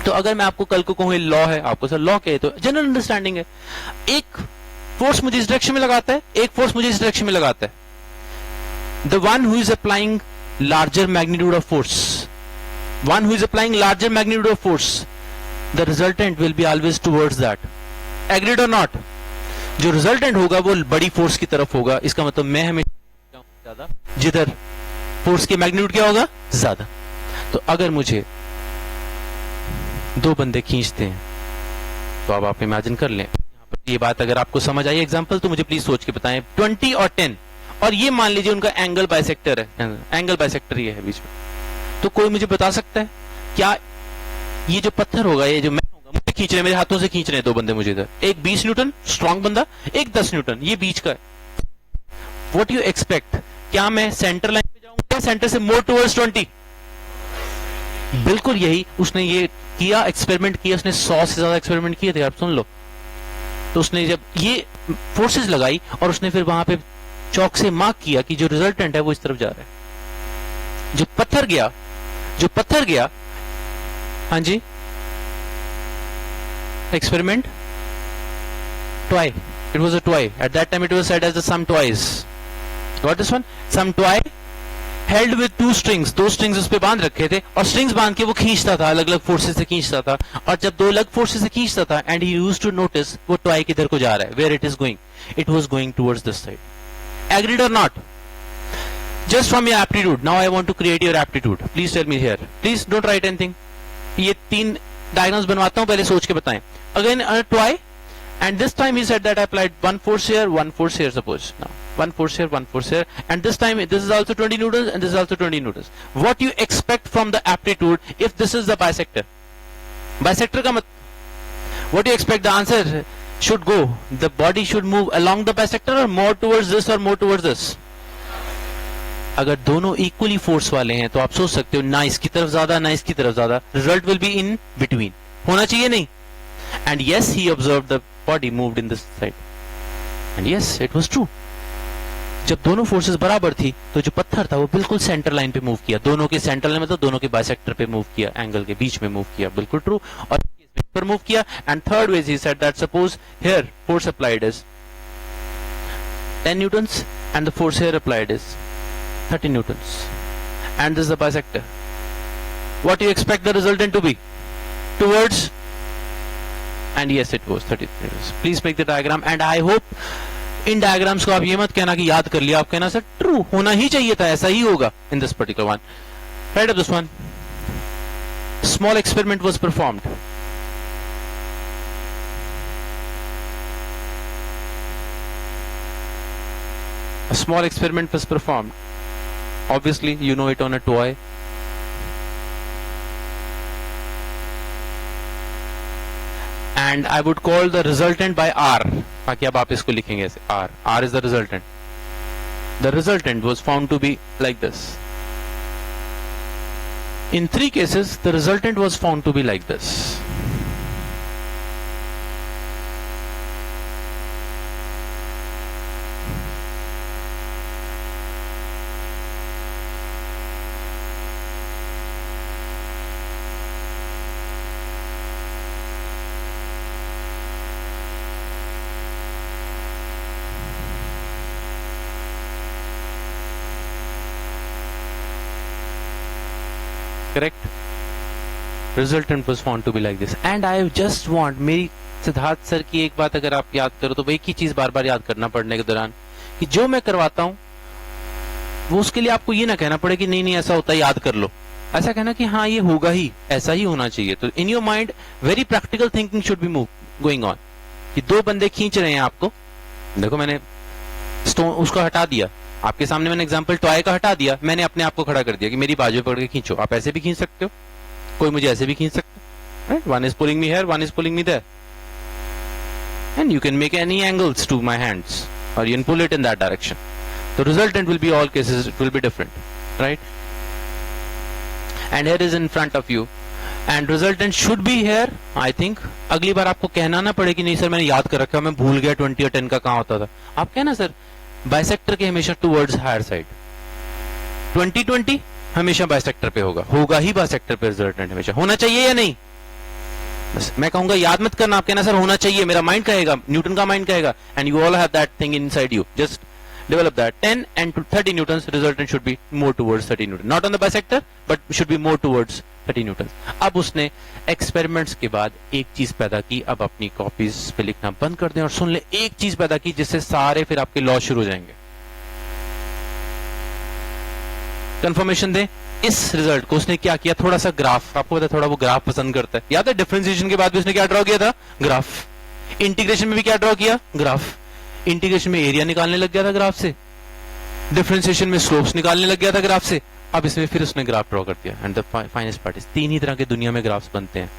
तो अगर मैं आपको कल को कहूं लॉ है, आपको सर लॉ क्या है, तो जनरल अंडरस्टैंडिंग है, एक फोर्स मुझे इस डायरेक्शन में लगाता है, एक फोर्स मुझे इस डायरेक्शन में लगाता है. The one who is applying larger magnitude of force, one who is applying larger magnitude of force, the resultant will be always towards that. Agreed or not? जो resultant होगा वो बड़ी फोर्स की तरफ होगा. इसका मतलब मैं हमेशा ज्यादा, जिधर फोर्स की मैग्नीट्यूड क्या होगा, ज्यादा. तो अगर मुझे 2 बंदे खींचते हैं, तो अब आप इमेजिन कर लें. ये बात अगर आपको समझ आई एग्जांपल, तो मुझे प्लीज सोच के बताएं. 20 और 10, और ये मान लीजिए उनका एंगल बाइसेक्टर है, एंगल बाइसेक्टर ये है बीच में. तो कोई मुझे बता सकता है क्या ये जो पत्थर होगा, ये जो मैं खींच रहे हैं, मेरे हाथों से खींच रहे हैं दो बंदे मुझे इधर, एक 20 न्यूटन स्ट्रॉन्ग बंदा, एक 10 न्यूटन, ये बीच का है. व्हाट यू एक्सपेक्ट, क्या मैं सेंटर लाइन पे जाऊंगा, सेंटर से मोर टुवर्ड्स 20? बिल्कुल यही उसने ये किया, एक्सपेरिमेंट किया उसने, 100 से ज्यादा एक्सपेरिमेंट किए थे आप सुन लो. तो उसने जब ये फोर्सेस लगाई और उसने फिर वहां पे चौक से मार्क किया कि जो रिजल्टेंट है वो इस तरफ जा रहा है. जो पत्थर गया, हाँ जी, experiment toy, it was a toy at that time, it was said as the some toys. Got this one? Some toy held with two strings, दो strings उस पे बांध रखे थे और strings बांध के वो खींचता था, अलग अलग फोर्सेस से खींचता था, और जब दो अलग फोर्सेस से खींचता था and he used to notice वो toy किधर को जा रहा है, where it is going, it was going towards this side. Agreed or not? Just from your aptitude, now I want to create your aptitude. Please tell me here, please don't write anything. ये 3 diagrams बनवाता हूं, पहले सोच के बताएं. Again a toy, and this time he said that I applied 1 force here, 1 force here, suppose. Now 1 force here, 1 force here, and this time this is also 20 newtons and this is also 20 newtons. What you expect from the aptitude if this is the bisector? Bisector का what do you expect the answer should go? The body should move along the bisector or more towards this or more towards this? अगर दोनों equally force वाले हैं तो आप सोच सकते हो ना इसकी तरफ ज्यादा ना इसकी तरफ ज्यादा, result will be in between, होना चाहिए नहीं. And yes, he observe the body moved in this side and yes it was true. जब दोनों फोर्सेस बराबर थी तो जो पत्थर था वो बिल्कुल सेंटर लाइन पे मूव किया, दोनों के सेंटर लाइन में, तो दोनों के बाइसेक्टर पे मूव किया, एंगल के बीच में मूव किया, बिल्कुल ट्रू. और पर मूव किया. And third ways he said that suppose here force applied is 10 newtons and the force here applied is 30 newtons, and this is the bisector. What do you expect the resultant to be? Towards, and yes, it was 30 newtons. Please make the diagram, and I hope in diagrams को आप ये मत कहना कि याद कर लिया, आप कहना सर ट्रू होना ही चाहिए था, ऐसा ही होगा. In this particular one, right up this one, small experiment was performed. A small experiment was performed. Obviously you know it on a toy. And I would call the resultant by R. ताकि अब आप इसको लिखेंगे ऐसे R. R is the resultant. The resultant was found to be like this. In 3 cases the resultant was found to be like this. Correct? Resultant was found to be like this. And I just want, मेरी Siddharth sir की एक बात अगर आप याद करो तो एक ही चीज बार बार याद करना पढ़ने के दौरान, कि जो मैं करवाता हूं वो उसके लिए आपको ये ना कहना पड़े कि नहीं नहीं ऐसा होता है याद कर लो. ऐसा कहना कि हाँ ये होगा ही, ऐसा ही होना चाहिए. तो इन your mind very practical thinking should be move going on. कि 2 बंदे खींच रहे हैं आपको, देखो मैंने स्टोन उसको हटा दिया, आपके सामने मैंने एग्जांपल टॉय का हटा दिया, मैंने अपने आप को खड़ा कर दिया कि मेरी बाजू पकड़ के खींचो. आप ऐसे भी खींच सकते हो, कोई मुझे ऐसे भी खींच सकता है. One is pulling me here, one is pulling me there, and you can make any angles to my hands और you can pull it in that direction. The resultant will be all cases it will be different, right? And here is in front of you and resultant should be here. I think अगली बार आपको कहना ना पड़े कि नहीं sir मैंने याद कर रखा, मैं भूल गया 20 और 10 का कहां होता था. आप कहना सर बाइसेक्टर के हमेशा टुवर्ड्स हायर साइड, 20-20 हमेशा बाइसेक्टर पे होगा ही बाइसेक्टर पे रिजल्टेंट हमेशा. होना चाहिए या नहीं? बस मैं कहूंगा याद मत करना, आप कहना सर होना चाहिए, मेरा माइंड कहेगा, न्यूटन का माइंड कहेगा, and you all have that thing inside you. Just develop that. 10 and 30 newtons resultant should be more towards 30 newtons, not on the bisector but should be more towards 30 newtons. अब उसने experiments के बाद एक चीज पैदा की. अब अपनी कॉपीज पे लिखना बंद कर दें और सुन ले, एक चीज पैदा की जिससे सारे फिर आपके लॉ शुरू हो जाएंगे. कंफर्मेशन दें इस रिजल्ट को. उसने क्या किया, थोड़ा सा ग्राफ, आपको पता है थोड़ा वो ग्राफ पसंद करता है. याद है डिफरेंशिएशन के बाद भी उसने क्या ड्रॉ किया था, ग्राफ. इंटीग्रेशन में भी क्या ड्रॉ किया, ग्राफ. इंटीग्रेशन में एरिया निकालने लग गया था ग्राफ से, डिफरेंशिएशन में स्लोप्स निकालने लग गया था ग्राफ से. अब इसमें फिर उसने ग्राफ ड्रॉ कर दिया. And the finest part is 3 ही तरह के दुनिया में ग्राफ्स बनते हैं.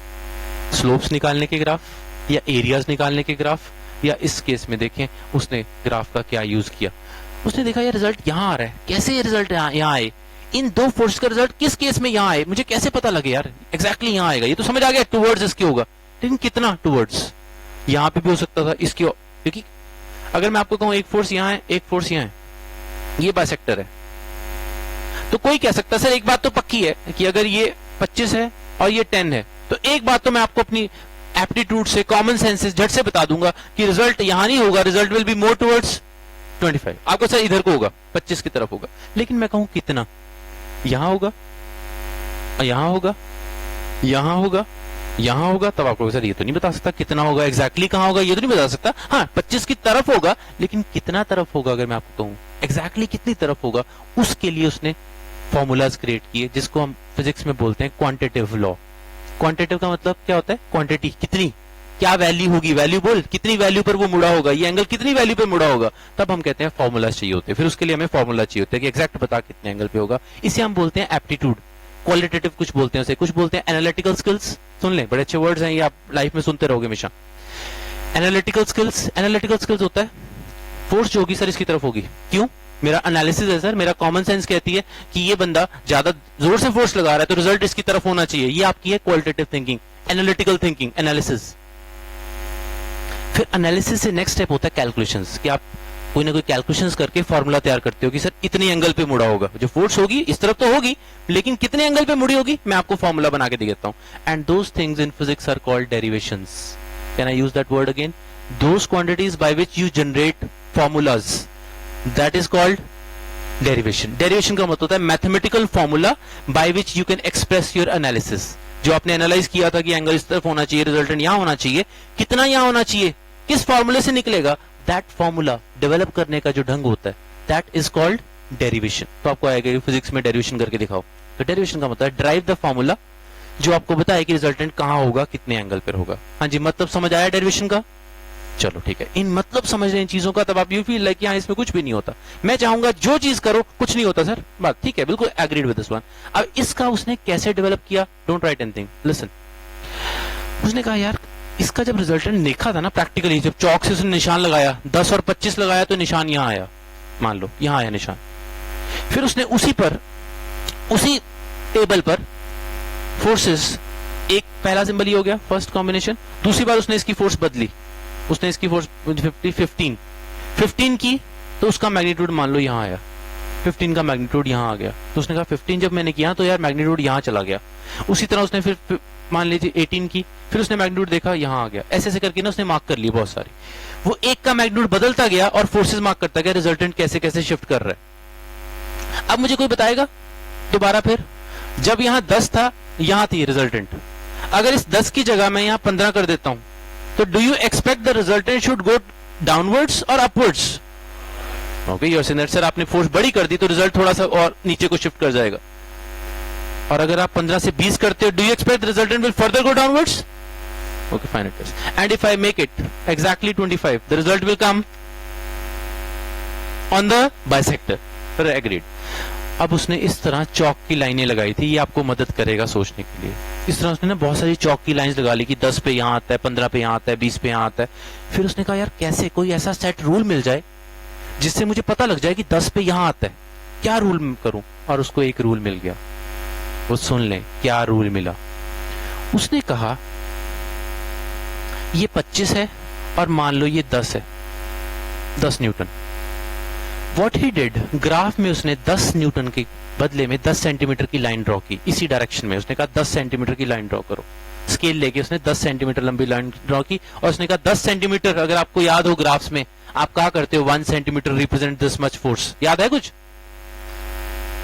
स्लोप्स निकालने के ग्राफ या एरियाज निकालने के ग्राफ, या इस केस में देखें उसने ग्राफ का क्या यूज किया, उसने देखा यार रिजल्ट यहां आ रहा है, कैसे ये रिजल्ट यहाँ आए, इन दो फोर्स का रिजल्ट किस केस में यहाँ आए, मुझे कैसे पता लगे यार एग्जैक्टली यहाँ आएगा, ये तो समझ आ गया टूवर्ड्स इसके होगा, लेकिन कितना टूवर्ड्स, यहाँ पे भी हो सकता था इसकी, क्योंकि अगर मैं आपको कहूं एक फोर्स यहाँ है एक फोर्स यहाँ है, ये बाइसेक्टर है, तो कोई कह सकता सर एक बात तो पक्की है कि अगर ये 25 है और ये 10 है, तो एक बात तो मैं आपको अपनी एप्टीट्यूड से, कॉमन सेंस से झट से बता दूंगा कि रिजल्ट यहां नहीं होगा, result will be more towards 25, आपको सर इधर को होगा, 25 की तरफ होगा, लेकिन मैं कहूं कितना, यहां होगा, यहां होगा, यहां होगा, यहां होगा, तब आपको सर ये तो नहीं बता सकता कितना होगा, एग्जैक्टली कहां होगा ये तो नहीं बता सकता, हाँ 25 की तरफ होगा, लेकिन कितना तरफ होगा अगर मैं आपको कहूं एग्जैक्टली कितनी तरफ होगा, उसके लिए उसने फॉर्मूलाज क्रिएट किए, जिसको हम फिजिक्स में बोलते हैं क्वांटिटेटिव लॉ। क्वांटिटेटिव का मतलब क्या होता है, क्वांटिटी कितनी, क्या वैल्यू होगी, वैल्यू बोल कितनी वैल्यू पर वो मुड़ा होगा, ये एंगल कितनी वैल्यू पे मुड़ा होगा, तब हम कहते हैं फॉर्मूला चाहिए होते हैं, फिर उसके लिए हमें फॉर्मूला चाहिए होता है कि एग्जैक्ट बता कितने एंगल पे होगा, इसे हम बोलते हैं एप्टीट्यूड। क्वालिटेटिव कुछ बोलते हैं उसे, कुछ बोलते हैं एनालिटिकल स्किल्स, सुन लें बड़े अच्छे वर्ड्स हैं ये, आप लाइफ में सुनते रहोगे हमेशा। एनालिटिकल स्किल्स होता है फोर्स जो होगी सर इसकी तरफ होगी, क्यों, मेरा एनालिसिस है सर, मेरा कॉमन सेंस कहती है कि ये बंदा ज्यादा जोर से फोर्स लगा रहा है तो रिजल्ट इसकी तरफ होना चाहिए, ये आपकी है qualitative thinking, analytical thinking, analysis. फिर एनालिसिस से नेक्स्ट स्टेप होता है कैलकुलेशंस, कि आप कोई ना कोई कैलकुलेशंस करके फॉर्मूला तैयार करते हो कि सर इतनी एंगल पे मुड़ा होगा, जो फोर्स होगी इस तरफ तो होगी लेकिन कितने एंगल पे मुड़ी होगी मैं आपको फॉर्मूला बना के दे देता हूं। And those things in physics are called derivations. Can I use that word again, those quantities by which you generate formulas, that is called derivation. Derivation का मतलब होता है mathematical formula by which you can express your analysis. जो आपने analyse किया था कि angle इस तरफ होना चाहिए, रिजल्टेंट यहां होना चाहिए, कितना यहां होना चाहिए, किस फॉर्मूले से निकलेगा, दैट फॉर्मूला डेवलप करने का जो ढंग होता है दैट इज कॉल्ड डेरिवेशन। तो आपको आएगा फिजिक्स में डेरिवेशन करके दिखाओ, तो डेरिवेशन का मतलब ड्राइव द फॉर्मूला जो आपको बताए कि रिजल्टेंट कहां होगा, कितने एंगल पर होगा। हाँ जी, मतलब समझ आया डेरिवेशन का, चलो ठीक है, इन मतलब समझ रहे हैं चीजों का, तब आप यू फील लाइक यहाँ इसमें कुछ भी नहीं होता, मैं चाहूंगा जो चीज करो कुछ नहीं होता सर, बात ठीक है, बिल्कुल एग्रीड विद दिस वन। अब इसका उसने कैसे डेवलप किया, डोंट राइट एनीथिंग, लिसन। उसने कहा यार इसका जब रिजल्टेंट देखा था ना प्रैक्टिकली, जब चौक से उसने निशान लगाया, 10 और 25 लगाया तो निशान यहां आया, मान लो यहां आया निशान, फिर उसने उसी टेबल पर फोर्सेस, एक पहला सिंबल ही हो गया फर्स्ट कॉम्बिनेशन, दूसरी बार उसने इसकी फोर्स बदली, उसने इसकी फोर्स 15 की, तो उसका मैग्नीट्यूड मान लो यहां आया, 15 का मैग्नीट्यूड यहां आ गया, तो उसने कहा 15 जब मैंने किया तो यार मैग्नीट्यूड यहां चला गया। उसी तरह उसने फिर मान लीजिए 18 की, फिर उसने मैग्नीट्यूड देखा यहां आ गया, ऐसे ऐसे करके ना उसने मार्क कर ली बहुत सारी, वो एक का मैग्नीट्यूड बदलता गया और फोर्सेस मार्क करता गया, रिजल्टेंट कैसे कैसे शिफ्ट कर रहा है। अब मुझे कोई बताएगा दोबारा, फिर जब यहां 10 था यहां थी रिजल्टेंट, अगर इस 10 की जगह मैं यहां 15 कर देता हूं तो do you expect the resultant should go downwards और upwards? Okay, you are saying that sir आपने फोर्स बड़ी कर दी तो रिजल्ट थोड़ा सा और नीचे को शिफ्ट कर जाएगा, और अगर आप 15 से 20 करते हो do you expect the resultant will further go downwards? Okay fine it is, and if I make it exactly 25 the result will come on the bisector, agreed. अब उसने इस तरह चौक की लाइनें लगाई थी, ये आपको मदद करेगा सोचने के लिए। इस तरह उसने ना बहुत सारी चौक की लाइंस लगा ली कि 10 पे यहां आता है, 15 पे यहां आता है, 20 पे यहां आता है। फिर उसने कहा यार कैसे कोई ऐसा सेट रूल मिल जाए जिससे मुझे पता लग जाए कि 10 पे यहां आता है, क्या रूल करूं? और उसको एक रूल मिल गया, वो सुन लें क्या रूल मिला। उसने कहा ये 25 है और मान लो ये 10 है, 10 Newton. What he did, graph में उसने 10 न्यूटन के बदले में 10 सेंटीमीटर की लाइन ड्रॉ की, इसी डायरेक्शन में उसने कहा 10 सेंटीमीटर की लाइन ड्रॉ करो, स्केल लेके उसने 10 सेंटीमीटर लंबी लाइन ड्रॉ की, और उसने कहा 10 सेंटीमीटर, अगर आपको याद हो ग्राफ्स में आप कहा करते हो 1 centimetre represent this much force, याद है कुछ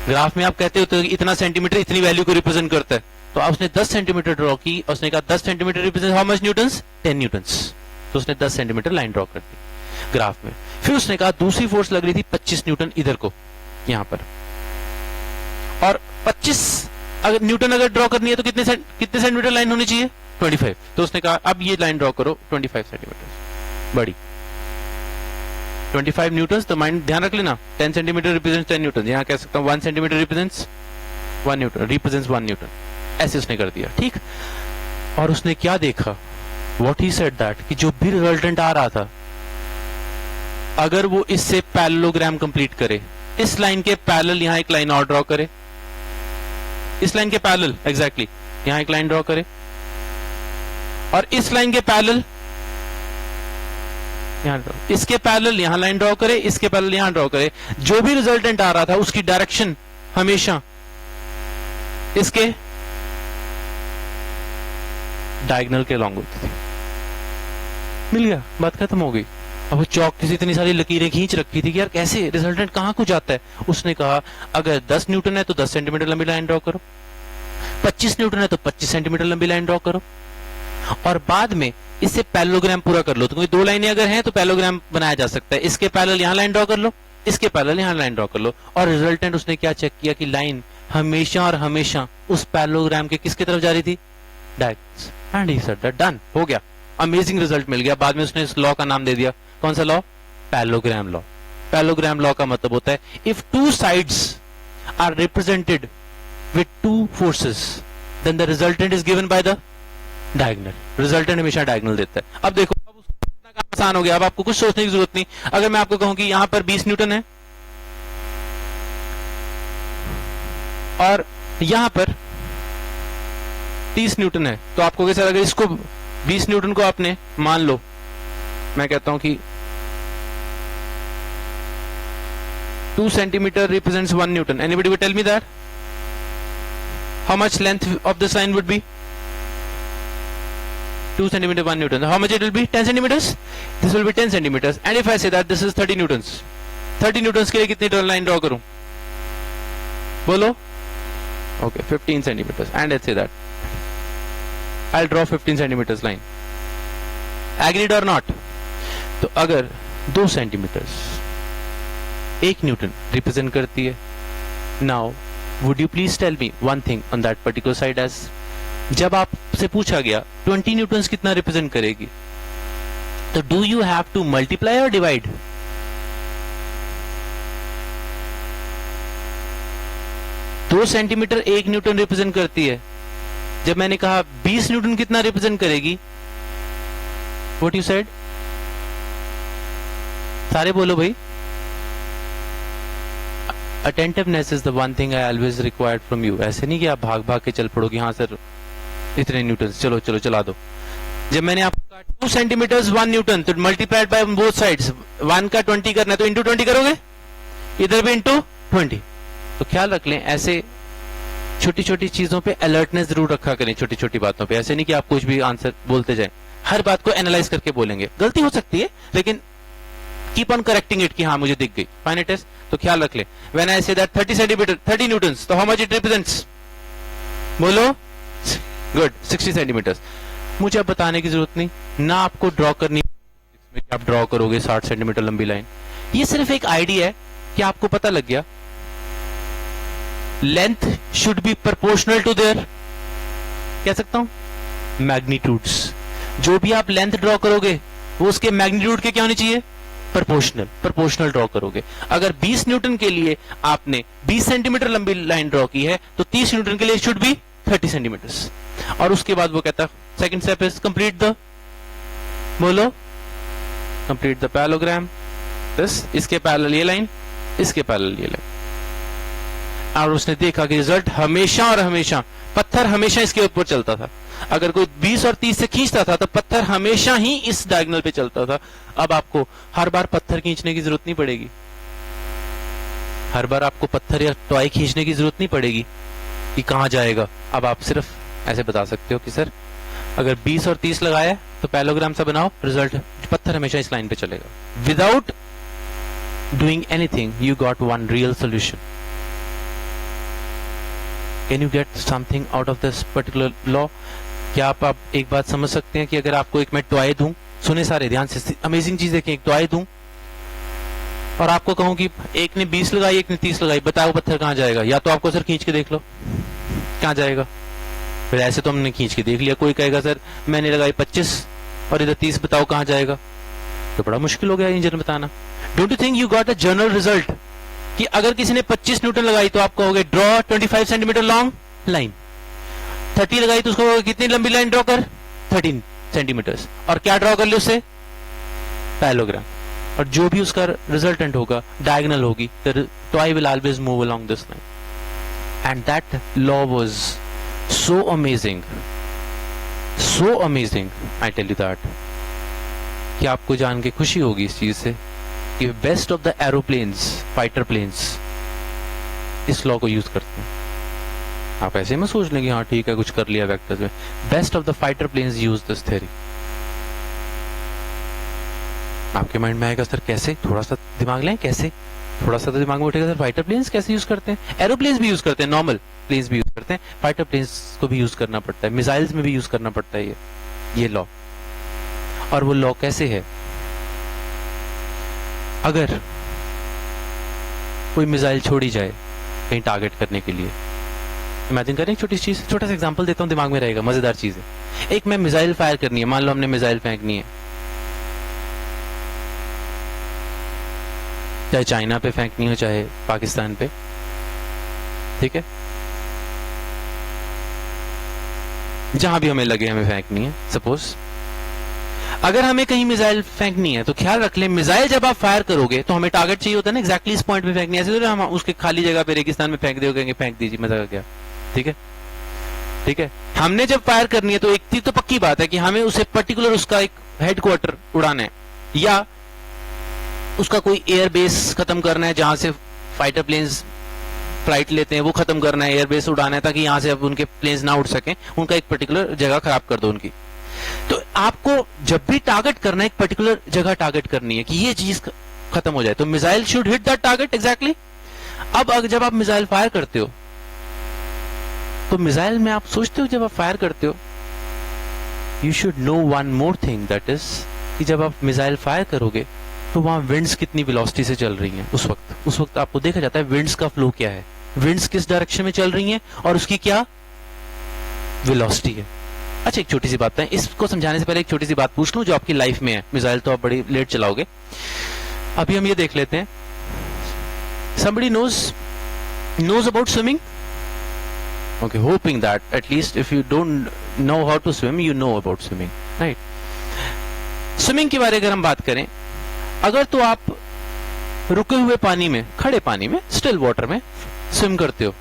ग्राफ में आप कहते हो तो इतना सेंटीमीटर इतनी वैल्यू को रिप्रेजेंट करता है, तो उसने 10 सेंटीमीटर ड्रॉ की और उसने कहा 10 centimetre represent how much Newton's, 10 Newton's, तो उसने 10 सेंटीमीटर लाइन ड्रॉ कर दी ग्राफ में। फिर उसने कहा दूसरी फोर्स लग रही थी 25 न्यूटन इधर को, यहां पर, और 25 अगर न्यूटन अगर ड्रॉ करनी है तो कितने सेंटीमीटर लाइन होनी चाहिए, 25। तो उसने कहा अब ये लाइन ड्रॉ करो 25 सेंटीमीटर बड़ी, 25 न्यूटन, तो माइंड ध्यान रख लेना 10 सेंटीमीटर रिप्रेजेंट्स 10 न्यूटन, यहां कह सकता हूं 1 centimetre represents 1 Newton, represents 1 Newton, ऐसे उसने कर दिया। ठीक, और उसने क्या देखा, व्हाट ही सेड दैट, कि जो भी रिजल्टेंट आ रहा था, अगर वो इससे पैरेललोग्राम कंप्लीट करे, इस लाइन के पैरेलल यहां एक लाइन और ड्रॉ करे, इस लाइन के पैरेलल एग्जैक्टली यहां एक लाइन ड्रॉ करे, और इस लाइन के पैरेलल यहां ड्रॉ, इसके पैरेलल यहां लाइन ड्रॉ करे, इसके पैरेलल यहां ड्रॉ करे, जो भी रिजल्टेंट आ रहा था उसकी डायरेक्शन हमेशा इसके डायगोनल के अलॉन्ग होती थी। मिल गया, बात खत्म हो गई। अब वो चौक से इतनी सारी लकीरें खींच रखी थी कि यार कैसे रिजल्टेंट कहां को जाता है। उसने कहा अगर 10 न्यूटन है तो 10 सेंटीमीटर लंबी लाइन ड्रॉ करो, 25 न्यूटन है तो 25 सेंटीमीटर लंबी लाइन ड्रॉ करो, और बाद में इससे पैरेललोग्राम पूरा कर लो। तो दो लाइनें अगर हैं तो पैरेललोग्राम बनाया जा सकता है। इसके पैरेलल यहां लाइन ड्रॉ कर लो, इसके पैरेलल यहां लाइन ड्रॉ कर लो, और रिजल्टेंट उसने क्या चेक किया कि लाइन हमेशा और हमेशा उस पैरेललोग्राम के किसकी तरफ जा रही थी, diagonal. And he said that done, हो गया, अमेजिंग रिजल्ट मिल गया। बाद में उसने इस लॉ का नाम दे दिया, कौन सा law, parallelogram law. Parallelogram law का मतलब होता है if two sides are represented with two forces then the resultant is given by the diagonal. Resultant हमेशा डायगोनल देता है। अब देखो, अब उसका काम आसान हो गया, अब आपको कुछ सोचने की जरूरत नहीं। अगर मैं आपको कहूं कि यहां पर 20 न्यूटन है और यहां पर 30 न्यूटन है, तो आपको कैसा अगर इसको 20 न्यूटन को आपने मान लो, मैं कहता हूं कि 2 centimetre represents 1 newton. Anybody will tell me that how much length of this line would be? 2 centimeter 1 Newton. How much it will be? 10 centimeters? This will be 10 centimeters. And if I say that this is 30 Newtons, 30 Newtons के लिए कितनी line draw करूं? बोलो? Okay, 15 centimeters. And let's say that I'll draw 15 centimeters line. Agreed or not? तो अगर 2 centimeters 1 Newton represent करती है, now would you please tell me one thing on that particular side as जब आपसे पूछा गया 20 न्यूटन कितना रिप्रेजेंट करेगी, तो do you have to multiply और डिवाइड? दो सेंटीमीटर 1 न्यूटन रिप्रेजेंट करती है। जब मैंने कहा 20 न्यूटन कितना रिप्रेजेंट करेगी, व्हाट यू सेड? सारे बोलो भाई। Attentiveness is the one thing I always required from you. ऐसे नहीं कि आप भाग भाग के चल पड़ोगे, हाँ सर इतने न्यूटन, चलो चलो चला दो। जब मैंने आपको कहा 2 सेंटीमीटर 1 न्यूटन, तो मल्टीप्लाइड बाय बोथ साइड्स, 1 का 20 करना है तो इंटू 20 करोगे, इधर भी इंटू 20। तो ख्याल रख लें, ऐसे छोटी छोटी चीजों पे अलर्टनेस जरूर रखा करें, छोटी छोटी बातों पे। ऐसे नहीं कि आप कुछ भी आंसर बोलते जाएं, हर बात को एनालाइज करके बोलेंगे। गलती हो सकती है लेकिन कीप ऑन करेक्टिंग इट कि हाँ मुझे दिख गई, फाइन इट इज। तो ख्याल रख ले, when I say that 30 centimetre 30 Newton's, तो हाउ मच इट रिप्रेजेंट्स? बोलो। Good, 60 centimetre. मुझे अब बताने की जरूरत नहीं ना, आपको ड्रॉ करनी, आप ड्रॉ करोगे 60 सेंटीमीटर लंबी लाइन। ये सिर्फ एक आइडिया है कि आपको पता लग गया length should be proportional to there, कह सकता हूं, मैग्नीट्यूड्स। जो भी आप लेंथ ड्रॉ करोगे वो उसके मैग्नीट्यूड के क्या होने चाहिए? प्रोपोर्शनल ड्रॉ करोगे। अगर 20 न्यूटन के लिए आपने 20 सेंटीमीटर लंबी लाइन ड्रॉ की है तो 30 न्यूटन के लिए शुड बी 30 सेंटीमीटर्स। और उसके बाद वो कहता है second step is complete the, बोलो, कंप्लीट द पैरेललोग्राम। बस इसके पैरेलल ये लाइन, इसके पैरेलल ये लाइन। और उसने देखा कि रिजल्ट हमेशा और हमेशा, पत्थर हमेशा इसके ऊपर चलता था। अगर कोई 20 और 30 से खींचता था तो पत्थर हमेशा ही इस डायगोनल पे चलता था। अब आपको हर बार पत्थर खींचने की जरूरत नहीं पड़ेगी, हर बार आपको पत्थर या टॉय खींचने की जरूरत नहीं पड़ेगी कि कहां जाएगा। अब आप सिर्फ ऐसे बता सकते हो कि सर अगर 20 और 30 लगाया तो पैरेललोग्राम सा बनाओ, रिजल्ट पत्थर हमेशा इस लाइन पे चलेगा। Without doing anything you got one real solution. Can you get something out of this particular law? क्या आप एक बात समझ सकते हैं कि अगर आपको एक मैं टॉय दूं, सुने सारे ध्यान से, अमेजिंग चीज देखें, एक टॉय दूं और आपको कहूं कि एक ने 20 लगाई एक ने 30 लगाई, बताओ पत्थर कहां जाएगा? या तो आपको सर खींच के देख लो कहां जाएगा। फिर ऐसे तो हमने खींच के देख लिया, कोई कहेगा सर मैंने लगाई 25 और इधर 30, बताओ कहां जाएगा? तो बड़ा मुश्किल हो गया इंजन बताना। Don't you think you got a general result कि अगर किसी ने 25 न्यूटन लगाई तो आप कहोगे ड्रॉ 25 सेंटीमीटर लॉन्ग लाइन, 30 लगाई तो उसको कितनी लंबी लाइन ड्रॉ कर, 13 सेंटीमीटर्स, और क्या ड्रॉ कर ले उससे, पैरेललोग्राम, और जो भी उसका रिजल्टेंट होगा डायगोनल होगी, toy will always move along this line. And that law was so amazing, so amazing, I tell you that, कि आपको जान के खुशी होगी इस चीज से कि best of the aeroplanes, fighter planes इस लॉ को यूज करते हैं. आप ऐसे में सोच लेंगे हाँ ठीक है कुछ कर लिया वेक्टर्स में, best of the fighter planes use this theory. आपके माइंड में आएगा सर कैसे, थोड़ा सा दिमाग लें, कैसे, थोड़ा सा तो दिमाग में उठेगा सर फाइटर प्लेन्स कैसे यूज करते हैं, एरोप्लेन्स भी यूज करते हैं, नॉर्मल प्लेन्स भी यूज करते हैं, फाइटर प्लेन्स को भी यूज करना पड़ता है, मिसाइल्स में भी यूज करना पड़ता है ये लॉ. और वो लॉ कैसे है, अगर कोई मिसाइल छोड़ी जाए कहीं टारगेट करने के लिए, इमेजिन करें छोटी चीज, छोटा सा एग्जांपल देता हूं, दिमाग में रहेगा, मजेदार चीज है. एक में मिसाइल फायर करनी है, मान लो हमने मिसाइल फेंकनी है, चाहे चाइना पे फेंकनी हो चाहे पाकिस्तान पे, ठीक है, जहां भी हमें लगे हमें फेंकनी है. सपोज अगर हमें कहीं मिसाइल फेंकनी है तो ख्याल रख लें, मिसाइल जब आप फायर करोगे तो हमें टारगेट चाहिए होता है ना, एक्जैक्टली इस पॉइंट पे फेंकनी है, ऐसे तो हम उसके खाली जगह पे रेगिस्तान में फेंक दोगे, फेंक दीजिए मजा आ गया, ठीक है, ठीक है. हमने जब फायर करनी है तो एक चीज तो पक्की बात है कि हमें उसे पर्टिकुलर उसका एक हेडक्वार्टर उड़ाना है, या उसका कोई एयर बेस खत्म करना है जहां से फाइटर प्लेन्स फ्लाइट लेते हैं, वो खत्म करना है, एयरबेस उड़ाना है, ताकि यहां से अब उनके प्लेन्स ना उड़ सकें, उनका एक पर्टिकुलर जगह खराब कर दो उनकी. तो आपको जब भी टारगेट करना है एक पर्टिकुलर जगह टारगेट करनी है कि ये चीज खत्म हो जाए, तो missile should hit that target exactly. अब जब आप मिसाइल फायर करते हो तो मिसाइल में आप सोचते हो, जब आप फायर करते हो you should no one more thing, that is कि जब आप मिसाइल फायर करोगे तो वहां विंड्स कितनी वेलोसिटी से चल रही हैं उस वक्त आपको देखा जाता है विंड्स का फ्लो क्या है, विंड्स किस डायरेक्शन में चल रही हैं और उसकी क्या वेलोसिटी है. अच्छा एक छोटी सी बात है, इसको समझाने से पहले एक छोटी सी बात पूछ लूं जो आपकी लाइफ में है. मिसाइल तो आप बड़ी लेट चलाओगे, अभी हम ये देख लेते हैं. somebody knows about swimming, okay, hoping that at least if you don't know how to swim you know about swimming, right? Swimming के बारे में अगर हम बात करें, अगर तो आप रुके हुए पानी में, खड़े पानी में, स्टिल वाटर में स्विम करते हो,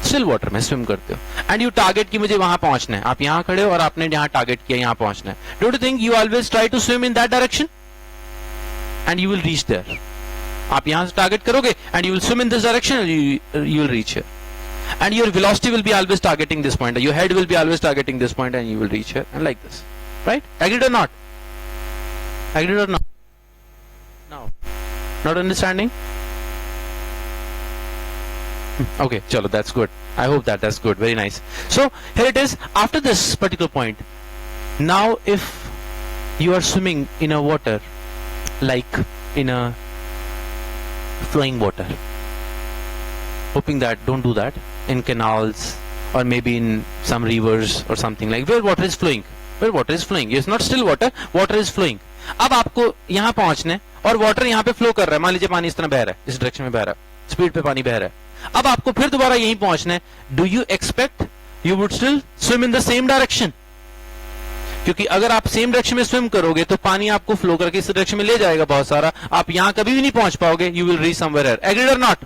स्टिल वाटर में स्विम करते हो, एंड यू टारगेट कि मुझे वहां पहुंचना है, आप यहां खड़े हो और आपने जहां टारगेट किया यहां पहुंचना है, don't you think you always try to swim in that direction and you will reach there. आप यहां से टारगेट करोगे and you will swim in this direction, you will reach here, and your velocity will be always targeting this point, your head will be always targeting this point, and you will reach here, and like this, right? Agreed or not? Agreed or not? Now, not understanding? Okay, chalo, that's good. I hope that's good. Very nice. So here it is. After this particular point, now if you are swimming in a water, like in a flowing water, hoping that don't do that in canals or maybe in some rivers or something, like where water is flowing, it's not still water is flowing. अब आपको यहां पहुंचना है और water यहां पे flow कर रहा है, मान लीजिए पानी इस तरह बह रहा है, इस डायरेक्शन में बह रहा है, स्पीड पे पानी बह रहा है. अब आपको फिर दोबारा यहीं पहुंचना है. Do you expect you would still swim in the same direction? क्योंकि अगर आप सेम डायरेक्शन में स्विम करोगे तो पानी आपको फ्लो करके इस डायरेक्शन में ले जाएगा बहुत सारा, आप यहां कभी भी नहीं पहुंच पाओगे, you will reach somewhere else. Agreed और नॉट?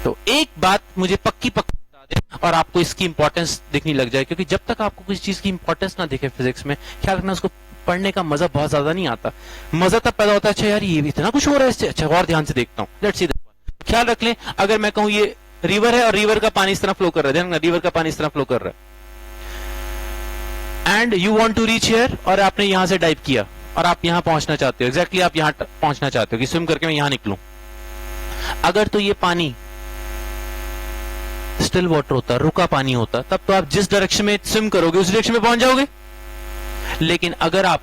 तो एक बात मुझे पक्की बता दे और आपको इसकी इंपॉर्टेंस दिखनी लग जाए, क्योंकि जब तक आपको किसी चीज की इंपॉर्टेंस ना दिखे फिजिक्स में, ख्याल रखना उसको पढ़ने का मजा बहुत ज्यादा नहीं आता. मजा तब पैदा होता है, अच्छा यार ये भी इतना कुछ हो रहा है इससे, अच्छा और ध्यान से देखता हूँ. Let's see. ख्याल रख लें, अगर मैं कहूं ये रिवर है और रिवर का पानी इस तरह फ्लो कर रहा है, रिवर का पानी इस तरह फ्लो कर रहा है, and you want to reach here, और आपने यहां से डाइव किया और आप यहां पहुंचना चाहते हो, एग्जैक्टली आप यहां पहुंचना चाहते हो कि स्विम करके मैं यहां निकलूं. अगर तो ये पानी स्टिल वाटर होता, रुका पानी होता, तब तो आप जिस डायरेक्शन में स्विम करोगे उस डायरेक्शन में पहुंच जाओगे. लेकिन अगर आप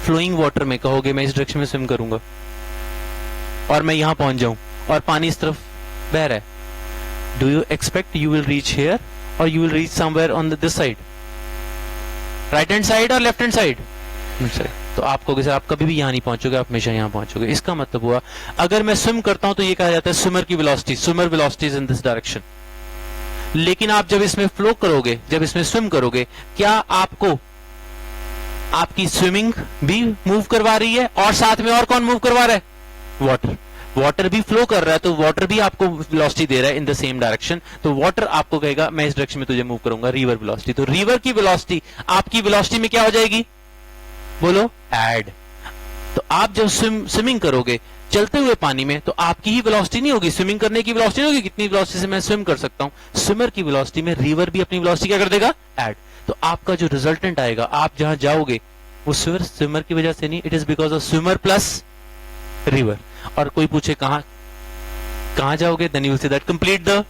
फ्लोइंग वाटर में कहोगे मैं इस डायरेक्शन में स्विम करूंगा और मैं यहां पहुंच जाऊं और पानी इस तरफ बह रहा है, do you expect you will reach here और you will reach somewhere on this side, right hand side और लेफ्ट हैंड साइड? तो आपको आप कभी भी यहां नहीं पहुंचोगे, आप हमेशा यहां पहुंचोगे. इसका मतलब हुआ अगर मैं स्विम करता हूं तो ये कहा जाता है स्विमर की velocity, swimmer velocity is in this direction. लेकिन आप जब इसमें फ्लो करोगे, जब इसमें स्विम करोगे, क्या आपको आपकी स्विमिंग भी मूव करवा रही है और साथ में और कौन मूव करवा रहा है? वाटर। वाटर भी फ्लो कर रहा है तो वाटर भी आपको वेलोसिटी दे रहा है इन द सेम डायरेक्शन, तो वाटर आपको कहेगा मैं इस डायरेक्शन में तुझे मूव करूंगा, रिवर वेलोसिटी। तो रिवर की वेलोसिटी आपकी वेलोसिटी में क्या हो जाएगी? बोलो, ऐड। तो आप जब स्विमिंग करोगे चलते हुए पानी में, तो आपकी ही वेलोसिटी नहीं होगी, स्विमिंग करने की वेलोसिटी नहीं होगी, कितनी वेलोसिटी से मैं स्विम कर सकता हूं। स्विमर की वेलोसिटी में रिवर भी अपनी वेलोसिटी क्या कर देगा? ऐड। तो आपका जो रिजल्टेंट आएगा, आप जहां जाओगे वो स्विमर की वजह से नहीं, it is because of swimmer plus river. और कोई पूछे कहां जाओगे, then you will say that complete the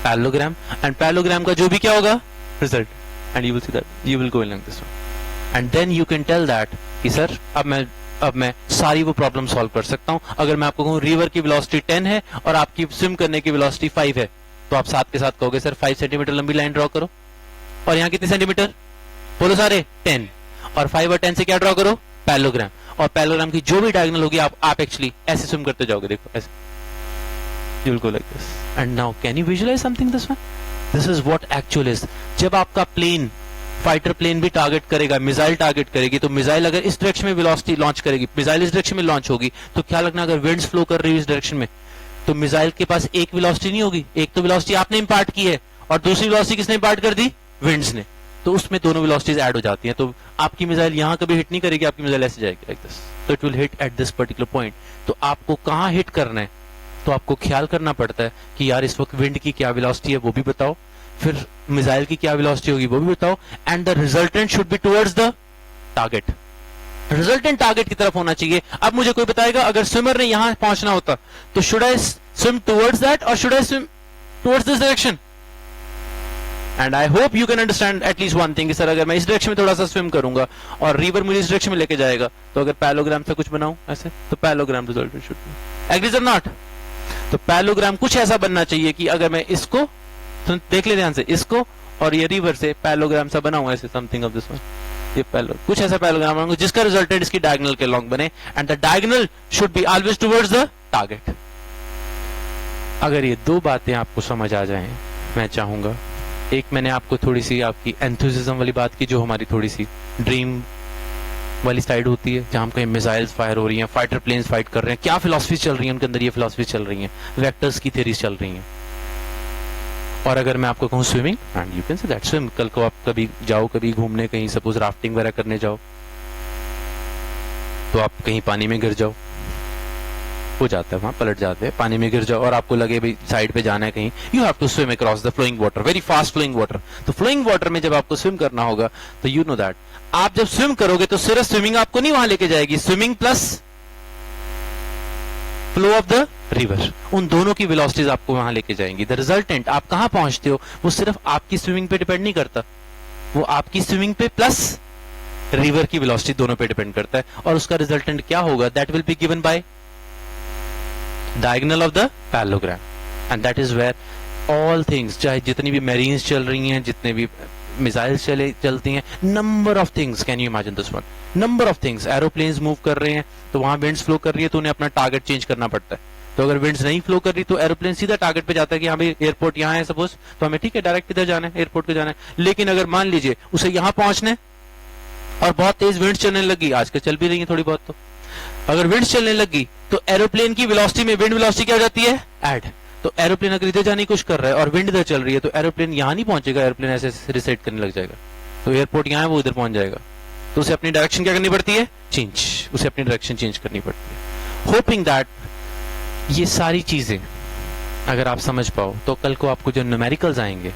parallelogram, and parallelogram का जो भी क्या होगा? Result, and you will see that you will go along this one, and then you can tell that कि सर अब मैं सारी वो प्रॉब्लम सॉल्व कर सकता हूं। अगर मैं आपको कहूं रिवर की वेलोसिटी 10 है और आपकी स्विम करने की वेलोसिटी 5 है, तो आप साथ के साथ कहोगे सर 5 सेंटीमीटर लंबी लाइन ड्रॉ करो, और यहां कितने सेंटीमीटर? बोलो सारे 10, और 5 और 10 से क्या ड्रॉ करो? पैरेललोग्राम। और पैरेललोग्राम की जो भी डायगोनल होगी आप एक्चुअली ऐसे स्विम करते जाओगे, देखो ऐसे, you will go like this. And now can you visualize something this one? This is what actual is. जब आपका प्लेन, फाइटर प्लेन भी टारगेट करेगा, मिसाइल टारगेट करेगी, तो मिसाइल अगर इस डायरेक्शन में वेलोसिटी लॉन्च करेगी, मिसाइल इस डायरेक्शन में लॉन्च होगी, तो ख्याल रखना अगर विंड्स फ्लो कर रही है इस डायरेक्शन में, तो मिसाइल के पास एक वेलोसिटी नहीं होगी, एक तो वेलोसिटी आपने इंपार्ट की है और दूसरी वेलोसिटी किसने इंपार्ट कर दी? विंड्स ने। तो उसमें दोनों वेलोसिटीज ऐड हो जाती हैं, तो आपकी मिसाइल यहां कभी हिट नहीं करेगी, आपकी मिसाइल ऐसे जाएगी लाइक दिस, तो it will hit at this particular point. तो आपको कहां हिट करना है, तो आपको ख्याल करना पड़ता है कि यार इस वक्त विंड की क्या वेलोसिटी है वो भी बताओ, फिर मिसाइल की क्या वेलोसिटी होगी वो भी बताओ, and the resultant should be towards the target. Resultant target की तरफ होना चाहिए। अब मुझे कोई बताएगा अगर स्विमर ने यहां पहुंचना होता तो should I swim towards that और should I swim towards this direction? And I hope you can understand at least one thing, sir अगर मैं इस डायरेक्शन में थोड़ा सा स्विम करूंगा और रिवर मुझे इस डायरेक्शन में लेके जाएगा, तो अगर पैरेललोग्राम से कुछ बनाऊं ऐसे, तो parallelogram resultant should B, agrees और नॉट? तो पैरेललोग्राम कुछ ऐसा बनना चाहिए कि अगर मैं इसको, तो देख ले ध्यान से, इसको और ये रिवर से पैरेललोग्राम सा बनाऊं ऐसे, समथिंग ऑफ दिस वन, ये कुछ ऐसा पैरेललोग्राम बनाऊंगा जिसका रिजल्टेंट इसकी डायगोनल के लॉन्ग बने, and the diagonal should be always towards the target. अगर ये दो बातें आपको समझ आ जाएं, मैं चाहूंगा, एक मैंने आपको थोड़ी सी आपकी एंथुसिज्म वाली बात की, जो हमारी थोड़ी सी ड्रीम वाली साइड होती है, जहां कहीं मिसाइल्स फायर हो रही हैं, फाइटर प्लेन्स फाइट कर रहे हैं, क्या फिलॉसफी चल रही है उनके अंदर, ये फिलॉसफी चल रही है, वेक्टर्स की थ्योरीज चल रही हैं। और अगर मैं आपको कहूं swimming, and you can say that swim, कल को आप कभी जाओ, कभी घूमने कहीं, सपोज राफ्टिंग वगैरह करने जाओ, तो आप कहीं पानी में गिर जाओ, हो जाता है वहां, पलट जाते हैं, पानी में गिर जाओ और आपको लगे भाई साइड पे जाना है कहीं, you have to swim across the flowing water, very fast flowing water. तो फ्लोइंग वाटर में जब आपको स्विम करना होगा, तो यू नो दैट आप जब स्विम करोगे तो सिर्फ स्विमिंग आपको नहीं वहां लेके जाएगी, swimming plus flow of the river, उन दोनों की वेलोसिटीज आपको वहां लेके जाएंगी। द रिजल्टेंट आप कहां पहुंचते हो वो सिर्फ आपकी स्विमिंग पे डिपेंड नहीं करता, वो आपकी स्विमिंग पे प्लस रिवर की वेलोसिटी दोनों पे डिपेंड करता है, और उसका रिजल्टेंट क्या होगा, that will be given by diagonal of the parallelogram, and that is where all things, चाहे जितनी भी मेरीन्स चल रही हैं, जितने भी मिसाइल्स चलती हैं, number of things, can you imagine this one, number of things, aeroplanes move कर रहे हैं तो वहां विंड्स फ्लो कर रही है, तो उन्हें अपना टारगेट चेंज करना पड़ता है। तो अगर विंड्स नहीं फ्लो कर रही तो एरोप्लेन सीधा टारगेट पे जाता है कि हाँ भाई एयरपोर्ट यहाँ है सपोज, तो हमें ठीक है डायरेक्ट इधर जाना है, एयरपोर्ट पे जाना है। लेकिन अगर मान लीजिए उसे यहाँ पहुंचने और बहुत तेज विंड चलने लगी, आजकल चल भी रही है थोड़ी बहुत, तो अगर विंड चलने लगी तो एरोप्लेन की वेलोसिटी में विंड वेलोसिटी क्या हो जाती है, ऐड। तो एरोप्लेन अगर इधर जाने की कोशिश कर रहा है और विंड इधर चल रही है, तो एरोप्लेन यहां नहीं पहुंचेगा, एरोप्लेन ऐसे रिसेट करने लग जाएगा, तो एयरपोर्ट यहाँ है वो इधर पहुंच जाएगा, तो उसे अपनी डायरेक्शन क्या करनी पड़ती है, चेंज, उसे अपनी डायरेक्शन चेंज करनी पड़ती है। होपिंग दैट ये सारी चीजें अगर आप समझ पाओ, तो कल को आपको जो न्यूमेरिकल्स आएंगे,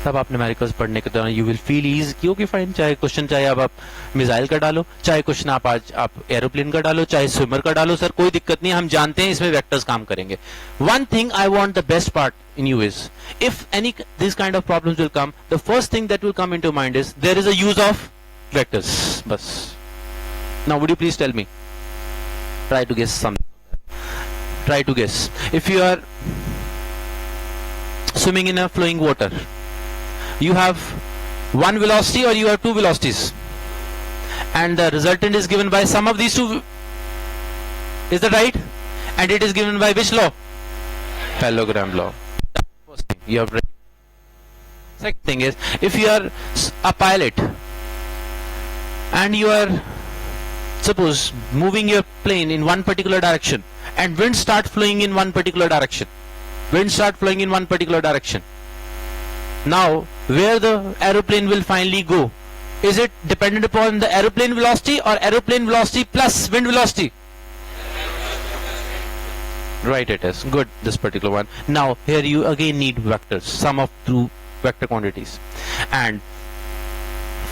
तब आप न्यूमेरिकल्स पढ़ने के दौरान यू विल फील ईज कि ओके फाइन, चाहे क्वेश्चन चाहे अब आप मिसाइल का डालो, चाहे क्वेश्चन आप आज आप एरोप्लेन का डालो, चाहे स्विमर का डालो, सर कोई दिक्कत नहीं, हम जानते हैं इसमें वेक्टर्स काम करेंगे। One thing I want the best part in you is, if any this kind of problems will come, the first thing that will come into mind is there is a use of vectors, bas. Now would you please tell me, try to guess something, try to guess, if you are swimming in a flowing water, you have one velocity or you have two velocities, and the resultant is given by sum of these two, is that right? And it is given by which law? Parallelogram law. You have Second thing is, if you are a pilot and you are, suppose, moving your plane in one particular direction and winds start flowing in one particular direction. Now, where the aeroplane will finally go? Is it dependent upon the aeroplane velocity or aeroplane velocity plus wind velocity? Right, it is. Good, this particular one. Now, here you again need vectors, sum of two vector quantities. And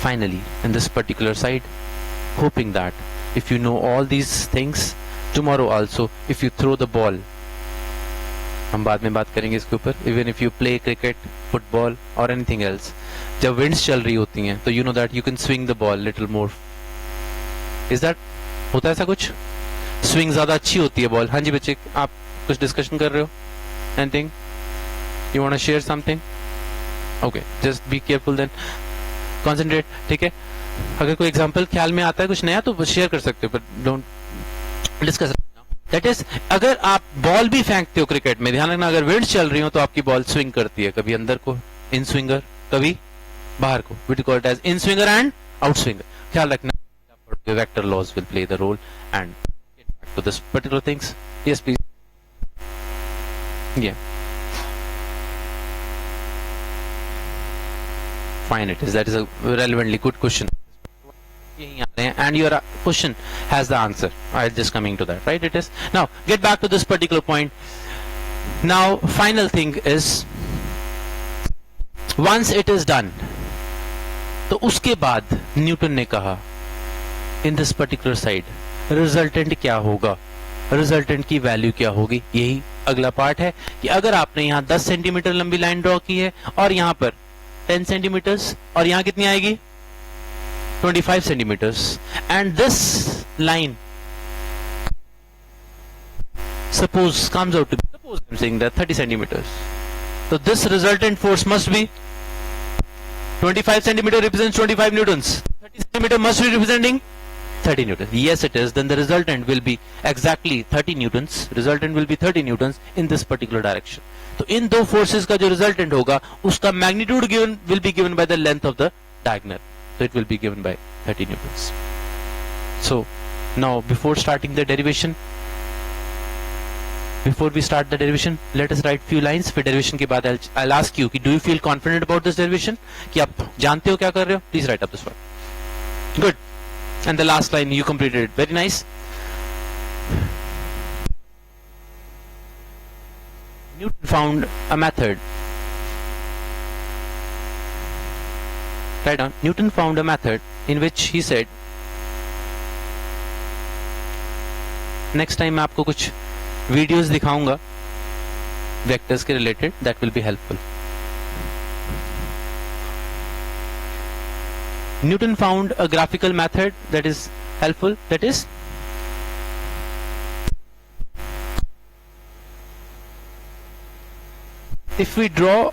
finally, in this particular side, hoping that if you know all these things, tomorrow also, if you throw the ball, हम बाद में बात करेंगे इसके ऊपर, even if you play cricket, football or anything else, जब winds चल रही होती हैं, तो you know that you can swing the ball little more. Is that, होता है ऐसा कुछ? Swing ज़्यादा अच्छी होती है बॉल. हाँ जी बच्चे, आप कुछ डिस्कशन कर रहे हो? Anything? You want to share something? Okay, just be careful then. Concentrate, ठीक है? अगर कोई एग्जाम्पल ख्याल में आता है कुछ नया तो शेयर कर सकते हो, but don't discuss. That is, अगर आप बॉल भी फेंकते हो क्रिकेट में, ध्यान रखना, अगर विंड चल रही हो तो आपकी बॉल स्विंग करती है, कभी अंदर को इन स्विंगर, कभी बाहर को. We call it as in swinger and out swinger. ख्याल रखना. The vector laws will play the role. And get back to this particular things. Yes, please. Yeah. Fine, it is. That is a relevantly good question. And your question has the answer. I'm just coming to that, right? It is. Now, get back to this particular point. Now, final thing is, once it is done, तो उसके बाद Newton ने कहा, in this particular side, resultant क्या होगा, resultant की value क्या होगी. यही अगला पार्ट है कि अगर आपने यहाँ 10 सेंटीमीटर लंबी लाइन ड्रॉ की है और यहाँ पर 10 सेंटीमीटर्स और यहाँ कितनी आएगी 25 centimeters, and this line suppose comes out to be, suppose I'm saying that 30 centimeters, so this resultant force must be 25 centimeter represents 25 newtons, 30 centimeter must be representing 30 newtons. Yes, it is. Then the resultant will be exactly 30 newtons. Resultant will be 30 newtons in this particular direction. तो इन दो forces का जो resultant होगा उसका magnitude given will be given by the length of the diagonal. So it will be given by 30 newtons. So now before starting the derivation, let us write few lines. फिर derivation के बाद I'll ask you कि do you feel confident about this derivation? कि आप जानते हो क्या कर रहे हो? Please write up this one. Good. And the last line you completed it. Very nice. Newton found a method. Write down. Newton found a method in which he said, next time मैं आपको कुछ videos दिखाऊंगा vectors के related, that will be helpful. Newton found a graphical method that is helpful, that is if we draw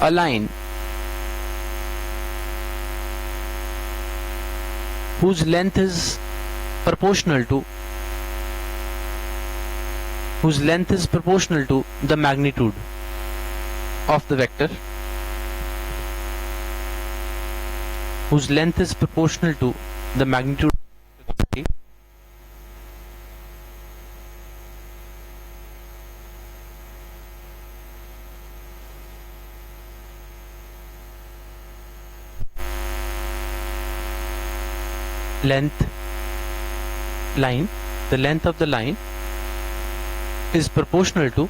a line whose length is proportional to the magnitude of the vector, whose length is proportional to the magnitude of the quantity, the length of the line is proportional to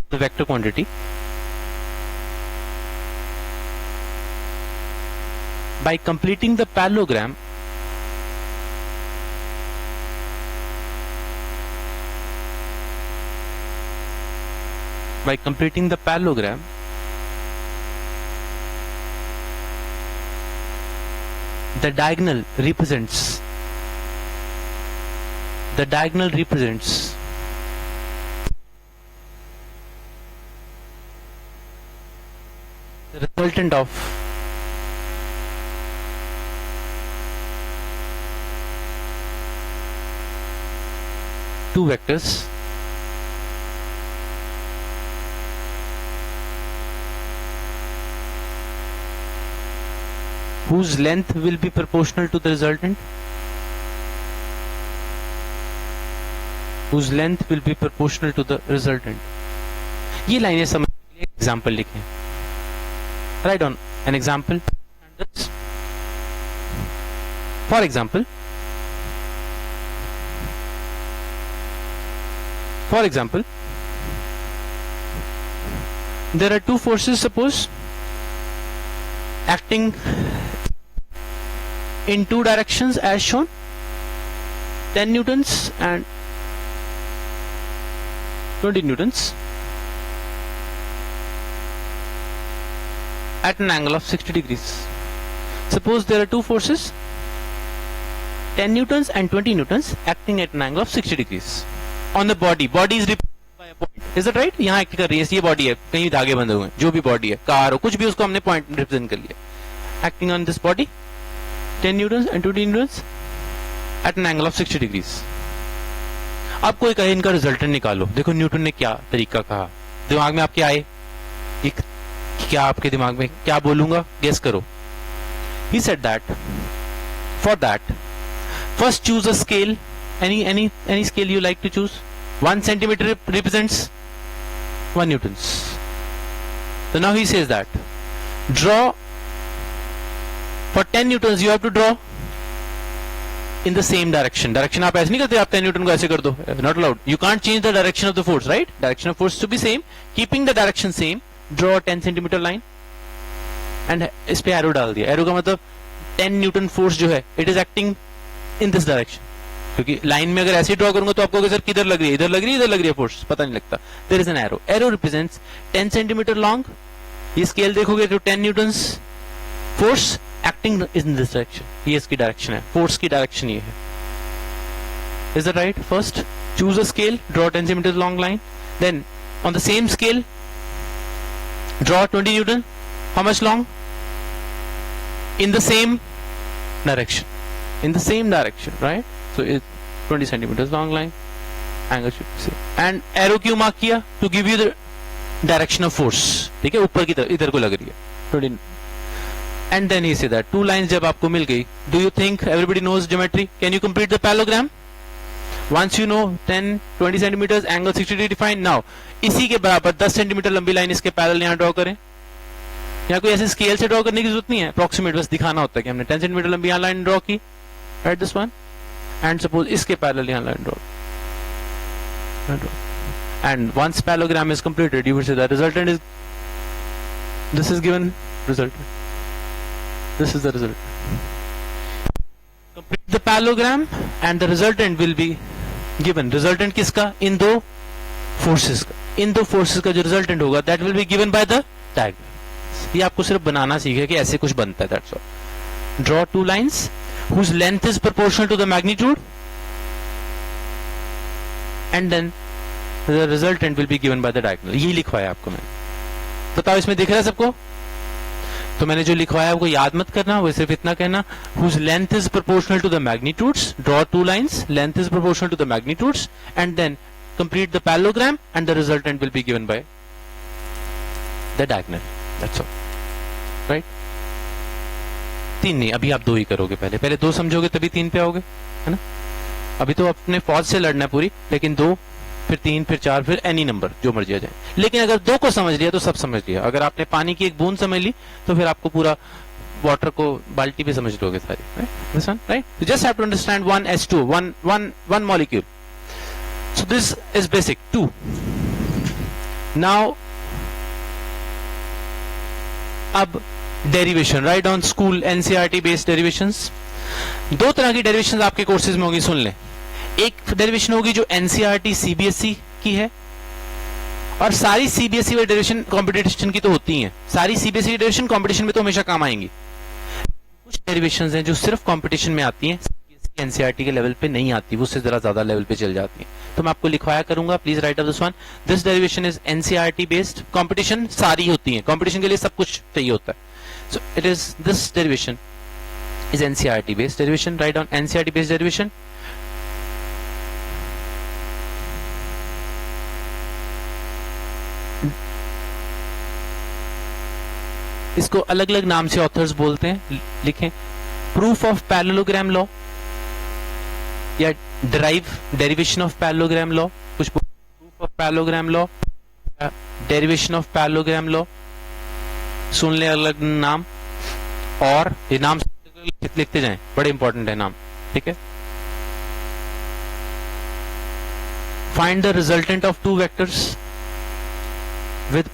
the vector quantity. By completing the parallelogram, the diagonal represents the resultant of two vectors whose length will be proportional to the resultant, whose length will be proportional to the resultant. ये लाइनें समझ के लिए example लिखें. Write down an example. For example, there are two forces, suppose, acting in two directions as shown, 10 newtons and 20 newtons at an angle of 60 degrees. Suppose there are two forces, 10 newtons and 20 newtons, acting at an angle of 60 degrees on the body. Body is represented by a point. Is that right? यहाँ act कर रही है, ये body है, कहीं धागे बंधे हुए हैं, जो भी बॉडी है, कार हो, कुछ भी, उसको हमने पॉइंट रिप्रेजेंट कर लिया. Acting on this body, 10 newtons and 20 newtons at an angle of 60 degrees. अब कोई कहे इनका रिजल्टेंट निकालो. देखो न्यूटन ने क्या तरीका कहा, दिमाग में आपके आए, क्या आपके दिमाग में क्या बोलूंगा, गेस करो. He said that for that, first choose a scale, any scale you like to choose. 1 centimeter represents 1 newtons. So now he says that draw for 10 newtons, you have to draw in the same direction. Direction आप ऐसे नहीं करते, आप 10 Newton को ऐसे कर दो, not allowed. You can't change the direction of the force, right? Direction of force to be same. Keeping the direction same, draw a 10 centimeter line and इस पे एरो डाल दिया. एरो का मतलब 10 न्यूटन फोर्स जो है, it is acting in this direction. क्योंकि line में अगर ऐसे ड्रॉ करूंगा तो आपको सर किधर लग रही है, इधर लग रही है, इधर लग रही है फोर्स, पता नहीं लगता. There is an arrow. Arrow represents 10 centimetre long. ये स्केल देखोगे तो 10 newtons force acting in this direction. ये इसकी डायरेक्शन है, फोर्स की डायरेक्शन ये है. Is that right? First choose a scale, draw 10 centimetre long line. Then on the same scale draw 20 newton. How much long? In the same direction. In the same direction, right? So it's 20 centimeters long line. Angle should be same. And arrow क्यों mark किया? To give you the direction of force. ठीक है, ऊपर की तरफ, इधर को लग रही है 20. And then he said that two lines जब आपको मिल गई, do you think everybody knows geometry? Can you complete the parallelogram? Once you know 10, 20 centimeters, angle 60 degree defined. Now इसी के बराबर 10 सेंटीमीटर लंबी लाइन इसके पैरेलल यहाँ ड्रॉ करें. यहाँ कोई ऐसे स्केल से ड्रॉ करने की जरूरत नहीं है, अप्रोक्सीमेट बस दिखाना होता है कि हमने 10 सेंटीमीटर लंबी यहाँ लाइन ड्रॉ की, right, this one. And suppose इसके पैरेलल यहाँ line draw. And once parallelogram is completed, you will say that resultant is, this is given resultant, this is the result. Complete the parallelogram and the resultant will be given. Resultant किसका? इन दो forces का. इन दो forces का जो resultant होगा that will be given by the diagram. ये आपको सिर्फ बनाना सीखे कि ऐसे कुछ बनता है, that's all. Draw two lines whose length is proportional to the magnitude and then the resultant will be given by the diagonal. ये लिखवाया आपको मैंने. बताओ इसमें दिख रहा है सबको? तो मैंने जो लिखवाया वो याद मत करना, वो सिर्फ इतना कहना, whose length is proportional to the magnitudes. Draw two lines, length is proportional to the magnitudes, and then complete the parallelogram, and the resultant will be given by the diagonal. That's all, right? तीन नहीं, अभी आप दो ही करोगे. पहले दो समझोगे तभी तीन पे आओगे, है ना. अभी तो अपने फौज से लड़ना है पूरी, लेकिन दो, फिर तीन, फिर चार, फिर एनी नंबर जो मर्जी आ जाए. लेकिन अगर दो को समझ लिया तो सब समझ लिया. अगर आपने पानी की एक बूंद समझ ली तो फिर आपको पूरा वाटर को बाल्टी पे समझ लोगे सारी, right. You just have to understand one H2, one molecule. So this is basic 2. Now अब derivation, right on school NCERT based derivations. दो तरह की डेरिवेशंस आपके कोर्सेज में होगी, सुन लें. एक डेरिवेशन होगी जो एनसीईआरटी सीबीएसई की है, और सारी सीबीएसई वाली डेरिवेशन कंपटीशन की तो होती हैं. सारी सीबीएसई डेरिवेशन कंपटीशन में तो हमेशा काम आएंगी. कुछ डेरिवेशंस हैं जो सिर्फ कंपटीशन में आती हैं, एनसीईआरटी के लेवल पे नहीं आती, वो उससे जरा ज्यादा लेवल पे चल जाती हैं. तो मैं आपको लिखवाया करूंगा, please right of this one. This derivation is NCERT based. Competition सारी होती है, कंपटीशन के लिए सब कुछ चाहिए होता है. So it is, this derivation is NCERT based derivation. Write down NCERT based derivation. इसको अलग अलग नाम से ऑथर्स बोलते हैं, लिखें प्रूफ ऑफ पैरेललोग्राम लॉ या डेरिवेशन ऑफ पैरेललोग्राम लॉ, कुछ proof of parallelogram law, derivation of parallelogram law, सुन ले अलग नाम, और ये नाम लिखते जाएं, बड़े इंपॉर्टेंट है नाम, ठीक है। Find the resultant of two vectors with